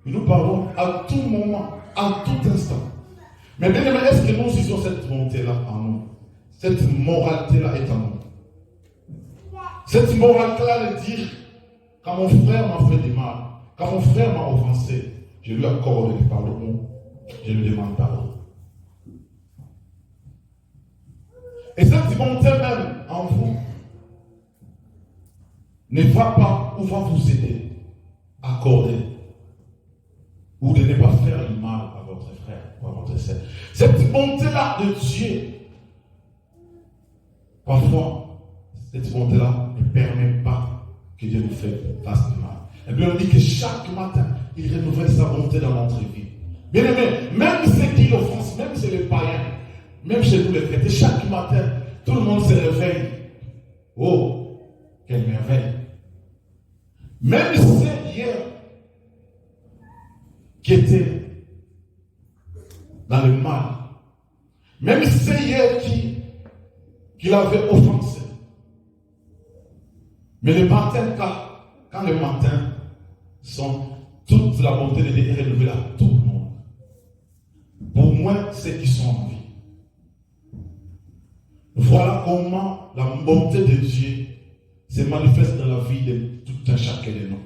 Il nous pardonne à tout moment, à tout instant. Mais bien aimé, est-ce que nous usons cette bonté-là en nous? Cette moralité-là est en nous. Cette moralité-là de dire, quand mon frère m'a fait du mal, quand mon frère m'a offensé, je lui accorde le pardon, je lui demande pardon. Et cette bonté même en vous ne va pas ou va vous aider à accorder ou de ne pas faire du mal à votre frère ou à votre sœur. Cette bonté-là de Dieu, parfois, cette bonté-là ne permet pas que Dieu nous fasse du mal. Et bien on dit que chaque matin, il renouvelle sa bonté dans notre vie. Bien aimé, même ceux qui l'offensent, même ceux les païens, même chez nous les chrétiens, chaque matin, tout le monde se réveille. Oh, quelle merveille. Même ceux hier qui étaient dans le mal, même ceux hier qui l'avaient offensé. Mais le matin, quand le matin sont toute la bonté de Dieu est renouvelée à tout le monde. Pour moi, ceux qui sont en vie. Voilà comment la bonté de Dieu se manifeste dans la vie de tout un chacun de nous.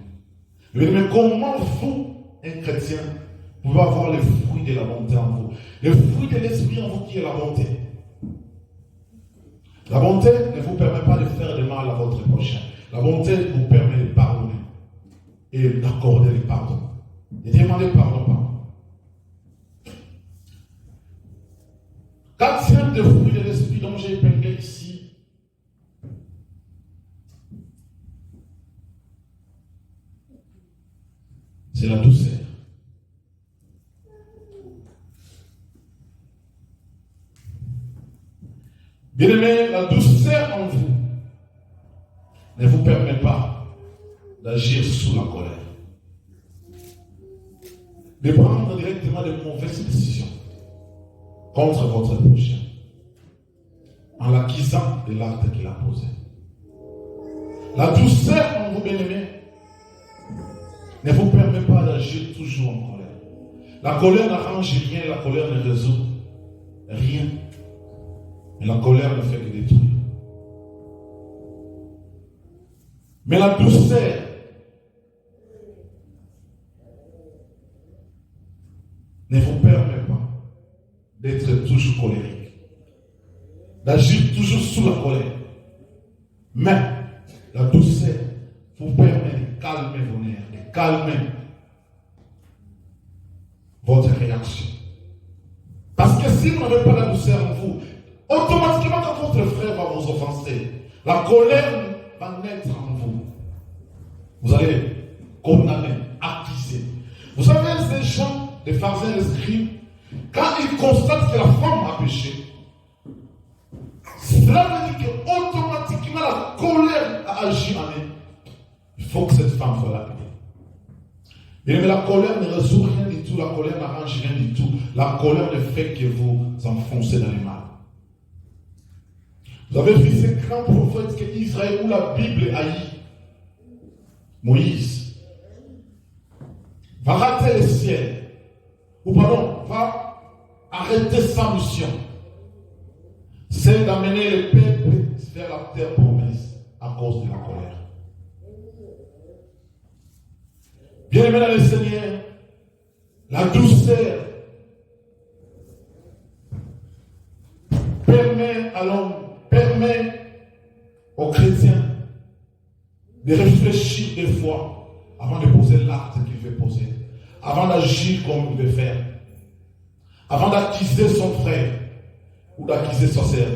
Mais comment vous, un chrétien, pouvez avoir les fruits de la bonté en vous? Le fruit de l'esprit en vous qui est la bonté. La bonté ne vous permet pas de faire de mal à votre prochain. La bonté vous permet de pardonner et d'accorder le pardon. Et demander pardon. Quatrième des fruits de l'esprit dont j'ai épinglé ici, c'est la douceur. Bien-aimé, la douceur en vous ne vous permet pas d'agir sous la colère, de prendre directement de mauvaises décisions contre votre prochain en l'accusant de l'acte qu'il a posé. La douceur en vous, bien-aimé, ne vous permet pas d'agir toujours en colère. La colère n'arrange rien, la colère ne résout rien. Mais la colère ne fait que détruire. Mais la douceur ne vous permet pas d'être toujours colérique, d'agir toujours sous la colère. Mais la douceur vous permet de calmer vos nerfs, de calmer votre réaction. Parce que si vous n'avez pas la douceur en vous, automatiquement quand votre frère va vous offenser, la colère va naître en vous. Vous allez condamner, accuser. Vous savez, ces gens, les pharisiens et les scribes, quand ils constatent que la femme a péché, cela veut dire qu'automatiquement la colère a agi en elle. Il faut que cette femme soit lapidée. Mais la colère ne résout rien du tout, la colère n'arrange rien du tout. La colère ne fait que vous enfoncer dans le mal. Vous avez vu ces grands prophètes qu'Israël où la Bible haït. Moïse va rater le ciel, ou pardon, va arrêter sa mission, c'est d'amener le peuple vers la terre promise à cause de la colère. Bien-aimé dans le Seigneur, la douceur permet à l'homme, permet aux chrétiens de réfléchir des fois avant de poser l'acte qu'il veut poser, avant d'agir comme il veut faire, avant d'accuser son frère ou d'accuser sa sœur.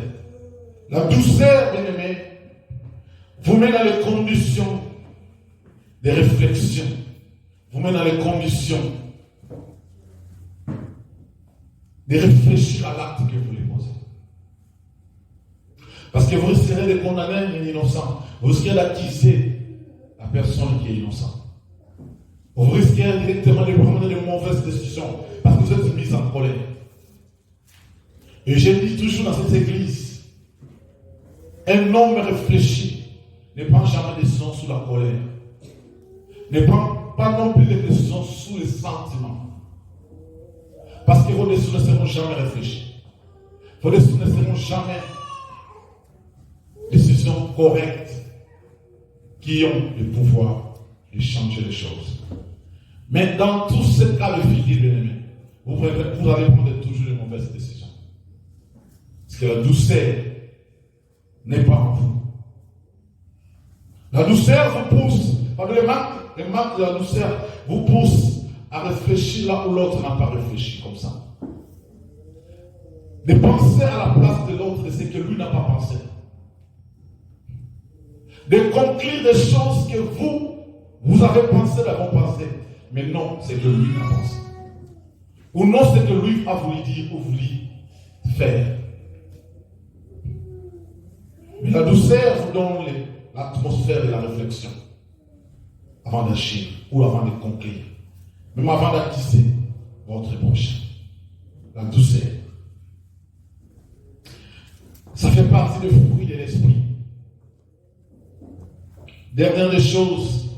La douceur, bien-aimé, vous met dans les conditions de réflexion, vous met dans les conditions de réfléchir à l'acte que vous voulez poser. Parce que vous risquerez de condamner un innocent, vous risquerez d'accuser la personne qui est innocente. Vous risquez directement de prendre de mauvaises décisions parce que vous êtes mis en colère. Et je dis toujours dans cette église, un homme réfléchi ne prend jamais des décisions sous la colère. Ne prend pas non plus des décisions sous les sentiments. Parce que vos décisions ne seront jamais réfléchies. Vos décisions ne seront jamais décisions correctes qui ont le pouvoir de changer les choses. Mais dans tous ces cas de figure, bien-aimé, vous allez prendre toujours les mauvaises décisions. Parce que la douceur n'est pas en vous. La douceur vous pousse, le manque de la douceur vous pousse à réfléchir là où l'autre n'a pas réfléchi comme ça. De penser à la place de l'autre de ce que lui n'a pas pensé. De conclure des choses que vous avez pensé d'avoir pensé, mais non, c'est que lui a pensé. Ou non, c'est que lui a voulu dire ou voulu faire. Mais la douceur vous donne l'atmosphère de la réflexion avant d'agir ou avant de conquérir, même avant d'acquiser votre prochain. La douceur. Ça fait partie du fruit de l'esprit. Dernière des choses,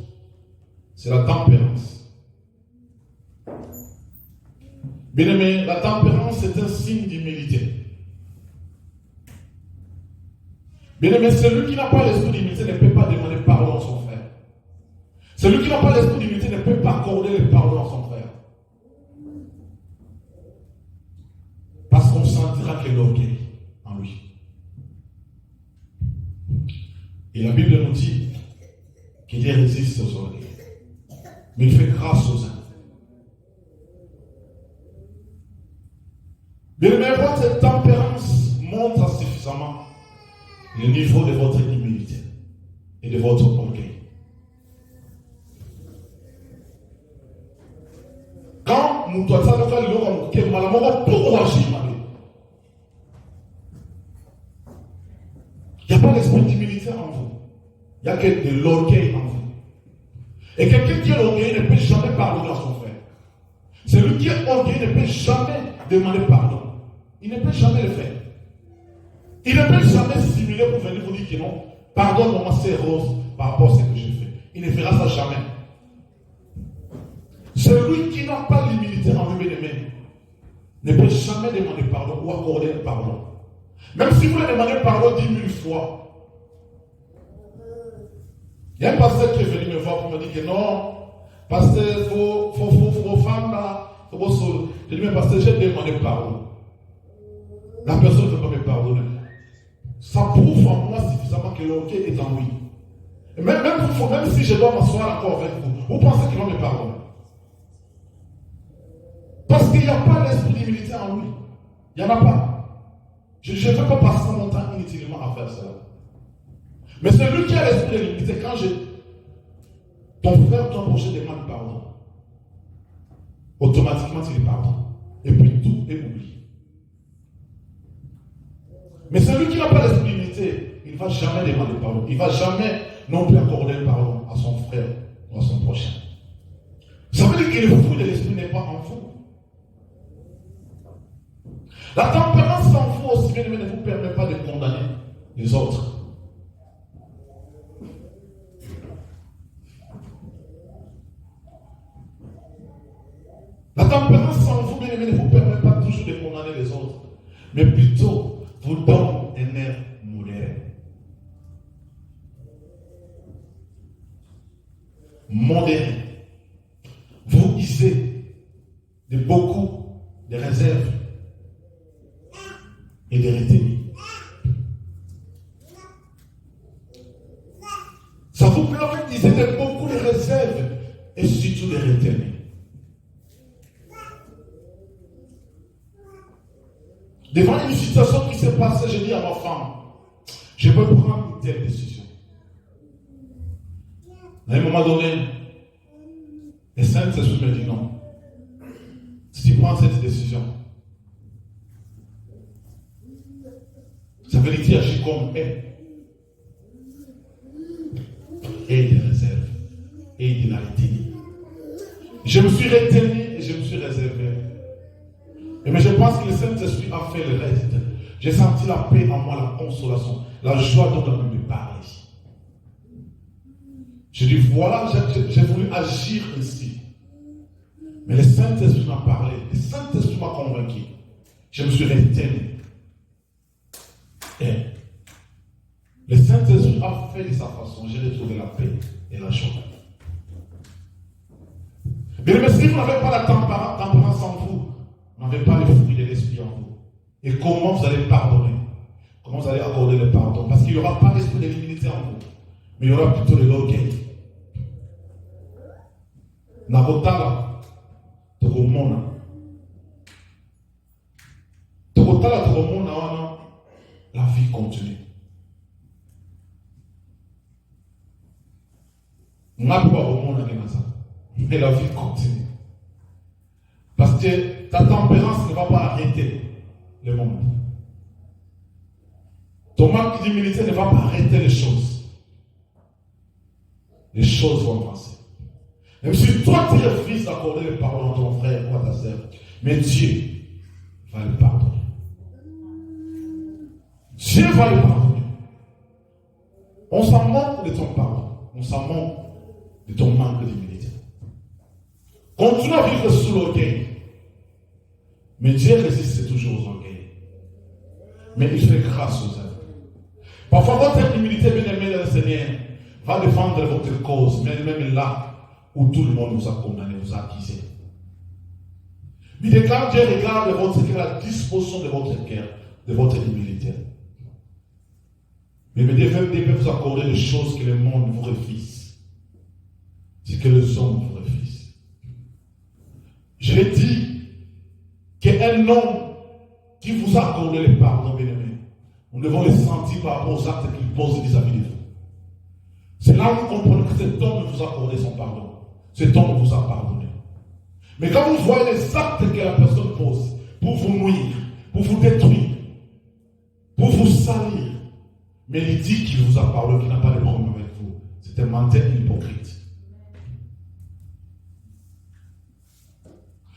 c'est la tempérance. Bien aimé, la tempérance est un signe d'humilité. Bien aimé, celui qui n'a pas l'esprit d'humilité ne peut pas demander pardon à son frère. Celui qui n'a pas l'esprit d'humilité ne peut pas accorder le pardon à son frère. Parce qu'on sentira qu'il y a l'orgueil en lui. Et la Bible nous dit qu'il résiste aux orgueils. Mais il fait grâce aux uns. Bien aimé, votre tempérance montre suffisamment le niveau de votre humilité et de votre orgueil. Quand nous doit ça faire le que malamour pour agir, il n'y a pas l'esprit d'humilité en vous. Il n'y a que de l'orgueil en vous. Et quelqu'un qui est orgueilleux ne peut jamais pardonner à son frère. Celui qui est orgueilleux ne peut jamais demander pardon. Il ne peut jamais le faire. Il ne peut jamais simuler pour venir vous dire que non, pardonne-moi, c'est rose par rapport à ce que j'ai fait. Il ne fera ça jamais. Celui qui n'a pas l'humilité en lui-même ne peut jamais demander pardon ou accorder le pardon. Même si vous le demandez pardon 10 000 fois. Il y a un pasteur qui est venu me voir pour me dire que non, pasteur, faut femmes là, faut vos sols. J'ai dit, mais pasteur, j'ai demandé pardon. La personne ne veut pas me pardonner. Ça prouve en moi suffisamment que l'orgueil est en lui. Et même si je dois m'asseoir encore avec vous, vous pensez qu'il va me pardonner? Parce qu'il n'y a pas l'esprit d'humilité en lui. Il n'y en a pas. Je ne veux pas passer mon temps inutilement à faire cela. Mais celui qui a l'esprit d'humilité, quand ton frère, ton prochain demande pardon, automatiquement tu lui pardonnes. Et puis tout est oublié. Mais celui qui n'a pas l'esprit d'humilité, il ne va jamais demander pardon. Il ne va jamais non plus accorder le pardon à son frère ou à son prochain. Ça veut dire que le fruit de l'esprit n'est pas en vous. La tempérance en vous aussi bien ne vous permet pas de condamner les autres. La tempérance en vous bien ne vous permet pas toujours de condamner les autres, mais plutôt vous donne un air modéré. Modéré. Vous usez de beaucoup de réserves et de retenue. Ça vous permet d'user de beaucoup de réserves et surtout de retenue. Devant une situation qui s'est passée, je dis à ma femme, je peux prendre une telle décision. À un moment donné, le Saint-Esprit me dit non. Si tu prends cette décision, ça veut dire que tu agis comme elle. Et des réserves. Et de la retenue. Je me suis retenu et je me suis réservé. Mais je pense que le Saint-Esprit a fait le reste. J'ai senti la paix en moi, la consolation, la joie dont on me parler. Je dis voilà, j'ai voulu agir ainsi. Mais le Saint-Esprit m'a parlé, le Saint-Esprit m'a convaincu. Je me suis retenu. Et le Saint-Esprit a fait de sa façon, j'ai retrouvé la paix et la joie. Mais si vous n'avez pas la tempérance en vous, vous n'avez pas le fruit de l'esprit en vous. Et comment vous allez pardonner? Comment vous allez accorder le pardon? Parce qu'il n'y aura pas l'esprit de l'humilité en vous, mais il y aura plutôt de l'orgueil. Nakotala, tokomona. Tokotala, tokomona, la vie continue. Mais la vie continue. Parce que ta tempérance ne va pas arrêter le monde. Ton manque d'humilité ne va pas arrêter les choses. Les choses vont avancer. Même si toi tu refuses d'accorder le pardon à ton frère ou à ta sœur, mais Dieu va le pardonner. Dieu va le pardonner. On s'en manque de ton pardon. On s'en manque de ton manque d'humilité. Continue à vivre sous l'orgueil. Mais Dieu résiste toujours aux orgueils. Mais il fait grâce aux œuvres. Parfois, votre humilité, bien-aimé dans le Seigneur, va défendre votre cause, même là où tout le monde vous a condamné, vous a accusé. Mais quand Dieu regarde votre cœur, la disposition de votre cœur, de votre humilité, mais Dieu peut vous accorder des choses que le monde vous refuse. C'est que les hommes vous refusent. Je l'ai dit, qu'un homme qui vous a accordé le pardon, bien-aimé, nous devons le sentir par rapport aux actes qu'il pose vis-à-vis de vous. C'est là où nous comprenons que cet homme vous a accordé son pardon. Cet homme vous a pardonné. Mais quand vous voyez les actes que la personne pose pour vous nuire, pour vous détruire, pour vous salir, mais il dit qu'il vous a parlé, qu'il n'a pas de problème avec vous. C'est un menteur hypocrite.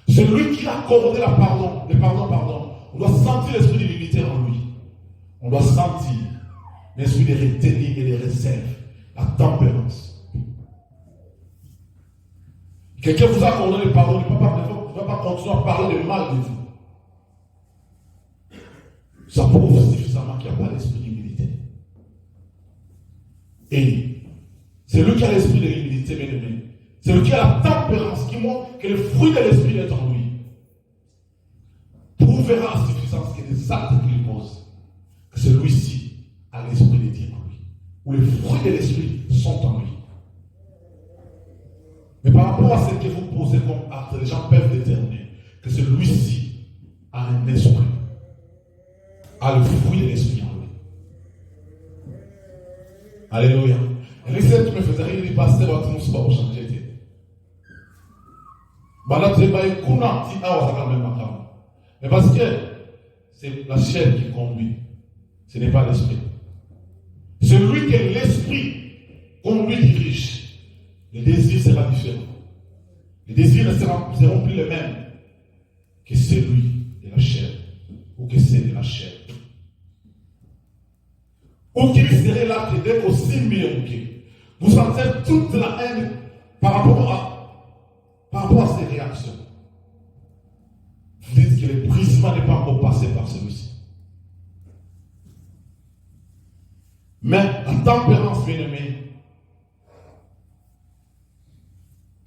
C'est lui qui a accordé le pardon. On doit sentir l'esprit d'humilité en lui. On doit sentir l'esprit de retenue et de réserve, la tempérance. Quelqu'un vous a accordé le pardon, il ne va pas continuer à parler de mal de vous. Ça prouve suffisamment qu'il n'y a pas l'esprit d'humilité. Et c'est lui qui a l'esprit de l'humilité, bien aimé. C'est lui qui a la tempérance, qui montre que le fruit de l'esprit est en lui. Prouvera à suffisance que les actes qu'il pose, que celui-ci a l'esprit de Dieu en lui. Où les fruits de l'esprit sont en lui. Mais par rapport à ce que vous posez comme acte, les gens peuvent déterminer que celui-ci a un esprit, a le fruit de l'esprit en lui. Alléluia. Et les tu me faisais rire, il dit, pasteur, tu ne sais pas pour changer. Mais parce que c'est la chair qui conduit, ce n'est pas l'esprit. Celui que l'esprit conduit dirige, le désir sera différent. Les désirs ne seront plus les mêmes que celui de la chair ou que celle de la chair. Ou qu'il serait là que dès qu'aussi mieux, vous sentez toute la haine par rapport à ces réactions. Vous dites que le brisement n'est pas encore passé par celui-ci. Mais la tempérance, bien-aimée,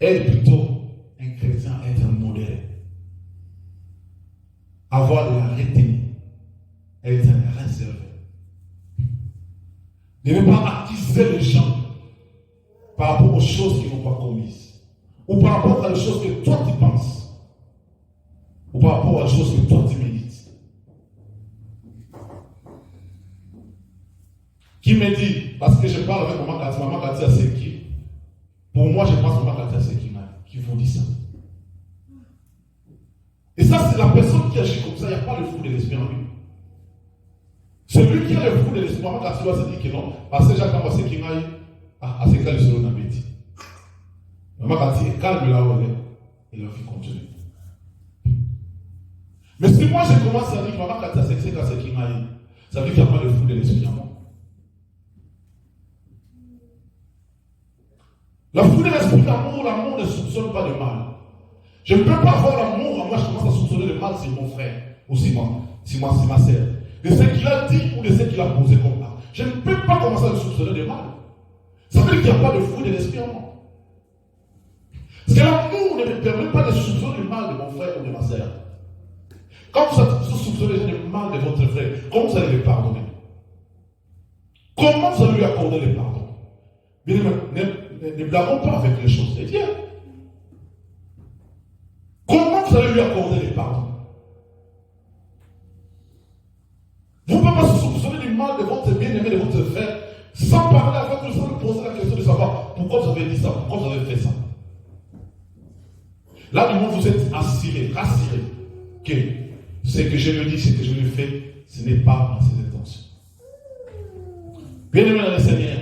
est plutôt un chrétien être modéré. Avoir de la retenue, être réservé. Ne pas accuser les gens par rapport aux choses qu'ils n'ont pas commises. Ou par rapport à des choses que toi tu penses. Ou par rapport à des choses que toi tu médites. Qui me dit, parce que je parle avec Maman Katia Seki, pour moi je pense à Maman Katia Seki qui vous dit ça. Et ça c'est la personne qui agit comme ça, il n'y a pas le fruit de l'esprit en lui. Celui qui a le fruit de l'esprit, Maman Katia se dit que non, parce que Jacques Ambasé qui m'a dit, à ce cas-là, je l'ai dit. Maman Katia, calme là où elle est, et la vie continue. Mais si moi je commence à dire que Maman Katia Seki, c'est qui m'a dit, ça veut dire qu'il n'y a pas le fruit de l'esprit en moi. La fruit de l'esprit d'amour, l'amour ne soupçonne pas de mal. Je ne peux pas avoir l'amour, moi je commence à soupçonner le mal sur mon frère, ou sur ma sœur. De ce qu'il a dit ou de ce qu'il a posé comme ça. Je ne peux pas commencer à le soupçonner de mal. Ça veut dire qu'il n'y a pas de fruit de l'esprit en moi. Parce que l'amour ne me permet pas de soupçonner le mal de mon frère ou de ma sœur. Quand vous soupçonnez le mal de votre frère, comment vous allez le pardonner? Comment vous allez lui accorder le pardon? Mais ne blaguons pas avec les choses de Dieu. Comment vous allez lui accorder le pardon? Vous ne pouvez pas soupçonner du mal de votre bien-aimé, de votre frère, sans parler avec lui, sans lui poser la question de savoir pourquoi vous avez dit ça, pourquoi vous avez fait ça. Là, du moment où vous êtes rassuré que ce que je lui dis, ce que je lui fais, ce n'est pas dans ses intentions. Bien-aimé dans le Seigneur,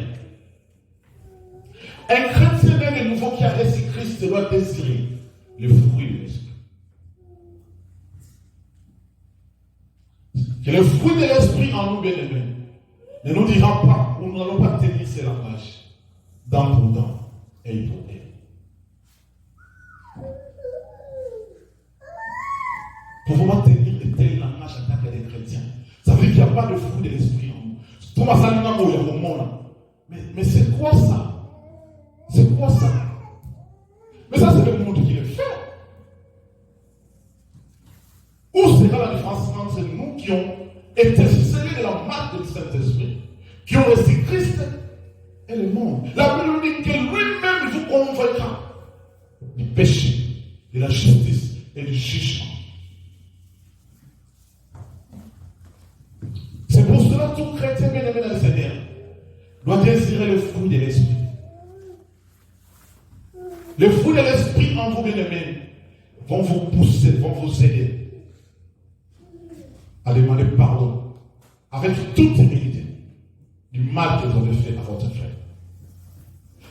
un chrétien né de nouveau qui a reçu Christ doit désirer le fruit de l'esprit. Que le fruit de l'esprit en nous, bien-aimés, ne nous dira pas, ou nous n'allons pas tenir ces langages, dent pour dent, œil pour œil. Pouvons tenir de tels langages en tant que des chrétiens. Ça veut dire qu'il n'y a pas de fruit de l'esprit en nous. Thomas Salina, mais c'est quoi ça? C'est quoi ça? Mais ça, c'est le monde qui le fait. Où sera la différence entre nous qui ont été scellés de la marque du Saint-Esprit, qui ont reçu Christ, et le monde? La Bible dit que lui-même vous convaincra du péché, de la justice et du jugement. C'est pour cela que tout chrétien bien-aimé dans le Seigneur doit désirer le fruit de l'esprit. Les fruits de l'esprit en vous, bien-aimés, vont vous pousser, vont vous aider à demander pardon avec toute humilité du mal que vous avez fait à votre frère.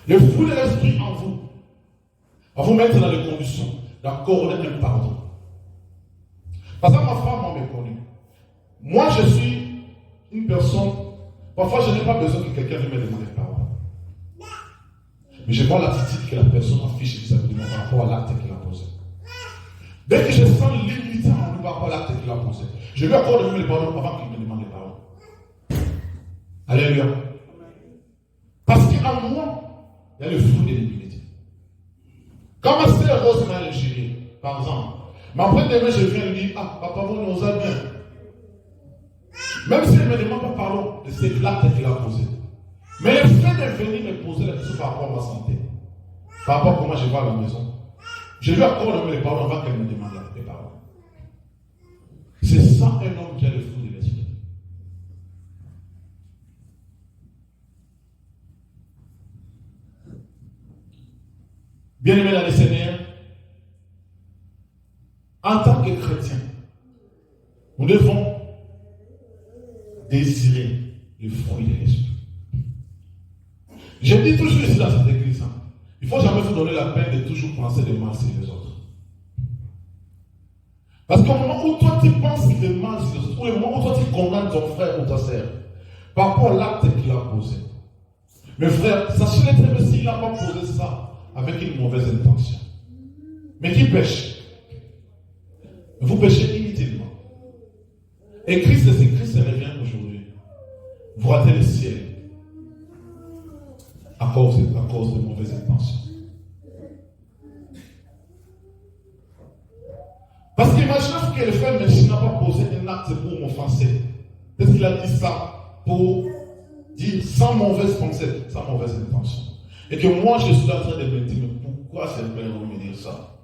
Le fruit de l'esprit en vous va vous mettre dans les conditions d'accorder un pardon. Parce que ma femme m'a méconnu. Moi, je suis une personne, parfois je n'ai pas besoin que quelqu'un vienne me demander pardon. Mais je vois l'attitude que la personne affiche vis-à-vis de moi par rapport à l'acte qu'il a posé. Dès que je sens l'humilité en lui par rapport à l'acte qu'il a posé, je lui accorde le pardon avant qu'il me demande le pardon. Alléluia. Parce qu'en moi, il y a le fruit de l'humilité. Quand ma sœur Rose m'a géré, par exemple, mais après-demain, je viens lui dire, ah, papa, vous nous a bien. Même si elle ne me demande pas pardon de cet acte qu'il a posé. Mais le fait de venir me poser la question par rapport à ma santé, par rapport à comment je vais à la maison, je lui accorde le pardon avant qu'elle me demande le pardon. C'est ça un homme qui a le fruit de l'esprit. Bien-aimés dans le Seigneur, en tant que chrétien, nous devons désirer le fruit de l'esprit. Je dis toujours ici dans cette église, il ne faut jamais vous donner la peine de toujours penser de mal sur les autres. Parce qu'au moment où toi tu penses de mal sur les autres, ou au moment où toi tu condamnes ton frère ou ta sœur, par rapport à l'acte qu'il a posé, mes frères, sachez très bien s'il n'a pas posé ça avec une mauvaise intention. Mais qui pêche? Vous péchez inutilement. Et Christ revient aujourd'hui. Vous ratez le ciel à cause de mauvaises intentions. Parce qu'imaginez que le frère Messi n'a pas posé un acte pour m'offenser. Peut-être qu'il a dit ça pour dire sans mauvaise pensée, sans mauvaise intention. Et que moi je suis en train de me dire, mais pourquoi ce frère va me dire ça?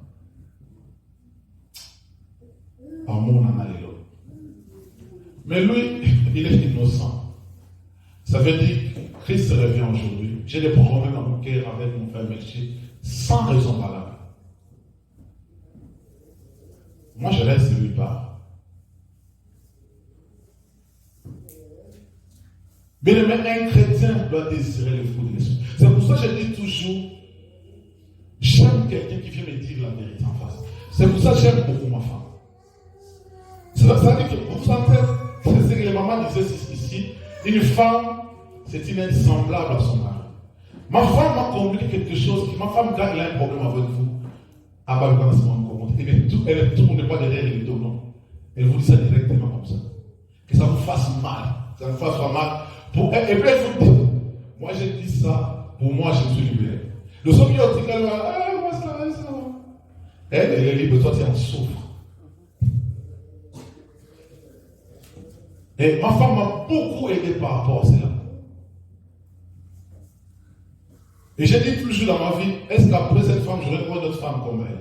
Par mon analyse. Mais lui, il est innocent. Ça veut dire que Christ revient aujourd'hui. J'ai des problèmes dans mon cœur avec mon frère Messi sans raison valable. Moi, je laisse lui parler. Bien aimé, un chrétien doit désirer le fruit de l'esprit. C'est pour ça que je dis toujours, j'aime quelqu'un qui vient me dire la vérité en face. C'est pour ça que j'aime beaucoup ma femme. Ça veut dire que vous sentez, c'est ce que les mamans disaient ici, une femme, c'est une semblable à son mari. Ma femme m'a communiqué quelque chose, ma femme, quand elle a un problème avec vous, elle ne tourne pas derrière les dos, non. Elle vous dit ça directement comme ça. Que ça vous fasse mal. Ça vous fasse mal. Et puis elle vous dit, moi j'ai dit ça, pour moi je suis libéré. Le seul qui a dit qu'elle va, moi ça va, ça va. Elle est libre, toi tu en souffres. Et ma femme m'a beaucoup aidé par rapport à cela. Et j'ai dit toujours dans ma vie, est-ce qu'après cette femme, j'aurai une autre femme comme elle?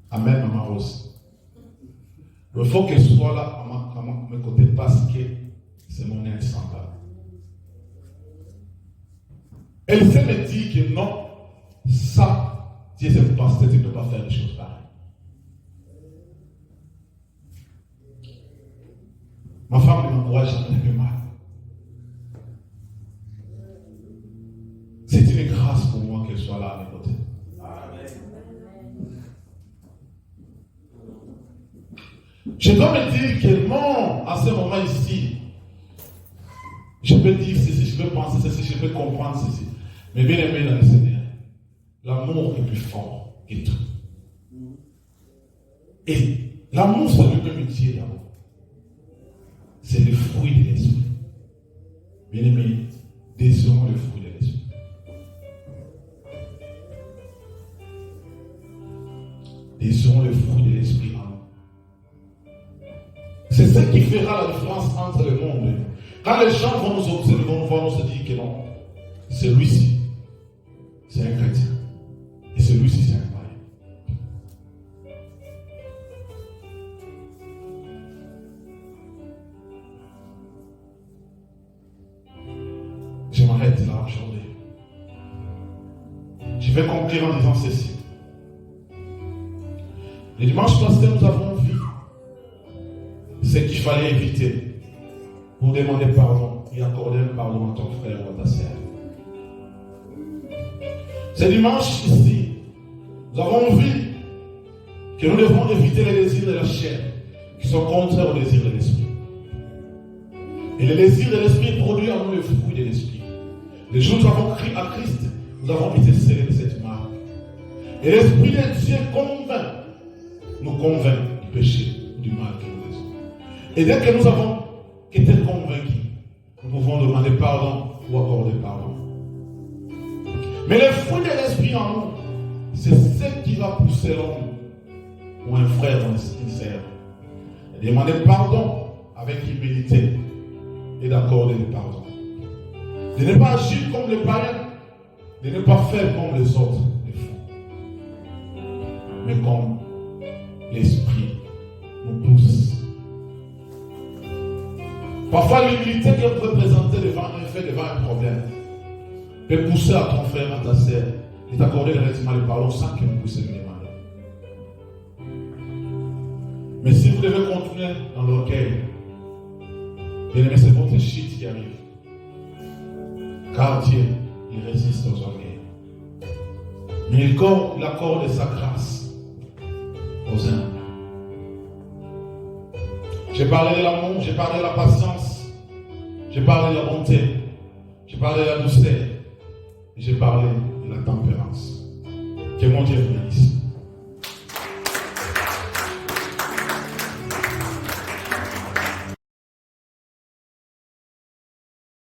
Amen, maman Rose. Il faut qu'elle soit là à mon côté parce que c'est mon aide semblable. Elle sait me dire que non, ça, Dieu c'est parce que tu ne peux pas faire des choses pareilles. Ma femme ne m'encourage jamais de mal. soit là à mes côtés. Je dois me dire que non, à ce moment ici, je peux dire ceci, je peux penser ceci, je peux comprendre ceci. Mais bien aimé dans le Seigneur, l'amour est plus fort que tout. Et l'amour, c'est le même métier d'amour. C'est le fruit de l'esprit. Bien aimé, désirons le fruit de l'esprit. Désirons le fruit de l'esprit en nous. C'est ce qui fera la différence entre le monde. Quand les gens vont nous observer, vont nous se dire que non, celui-ci, c'est un chrétien. Et celui-ci, c'est un païen. Je m'arrête là aujourd'hui. Je vais conclure en disant ceci. Le dimanche passé, nous avons vu ce qu'il fallait éviter pour demander pardon et accorder un pardon à ton frère ou à ta sœur. Ce dimanche ici, nous avons vu que nous devons éviter les désirs de la chair qui sont contraires aux désirs de l'esprit. Et le désir de l'esprit produit en nous le fruit de l'esprit. Les jours où nous avons crié à Christ, nous avons été scellés de cette marque. Et l'esprit de Dieu nous convainc du péché, du mal que nous faisons. Et dès que nous avons été convaincus, nous pouvons demander pardon ou accorder pardon. Mais le fruit de l'esprit en nous, c'est ce qui va pousser l'homme ou un frère ou une sœur à demander pardon avec humilité et d'accorder le pardon. De ne pas agir comme les païens, de ne pas faire comme les autres le font, mais comme l'esprit nous pousse. Parfois, l'humilité que vous pouvez présenter devant un problème peut pousser à ton frère, à ta sœur, et t'accorder directement le pardon sans qu'il vous puisse le demander. Mais si vous devez continuer dans l'orgueil, bien aimé, c'est votre chute qui arrive. Car Dieu, il résiste aux orgueils. Mais il accorde sa grâce aux uns. J'ai parlé de l'amour, j'ai parlé de la patience, j'ai parlé de la bonté, j'ai parlé de la douceur, et j'ai parlé de la tempérance. Que mon Dieu bénisse.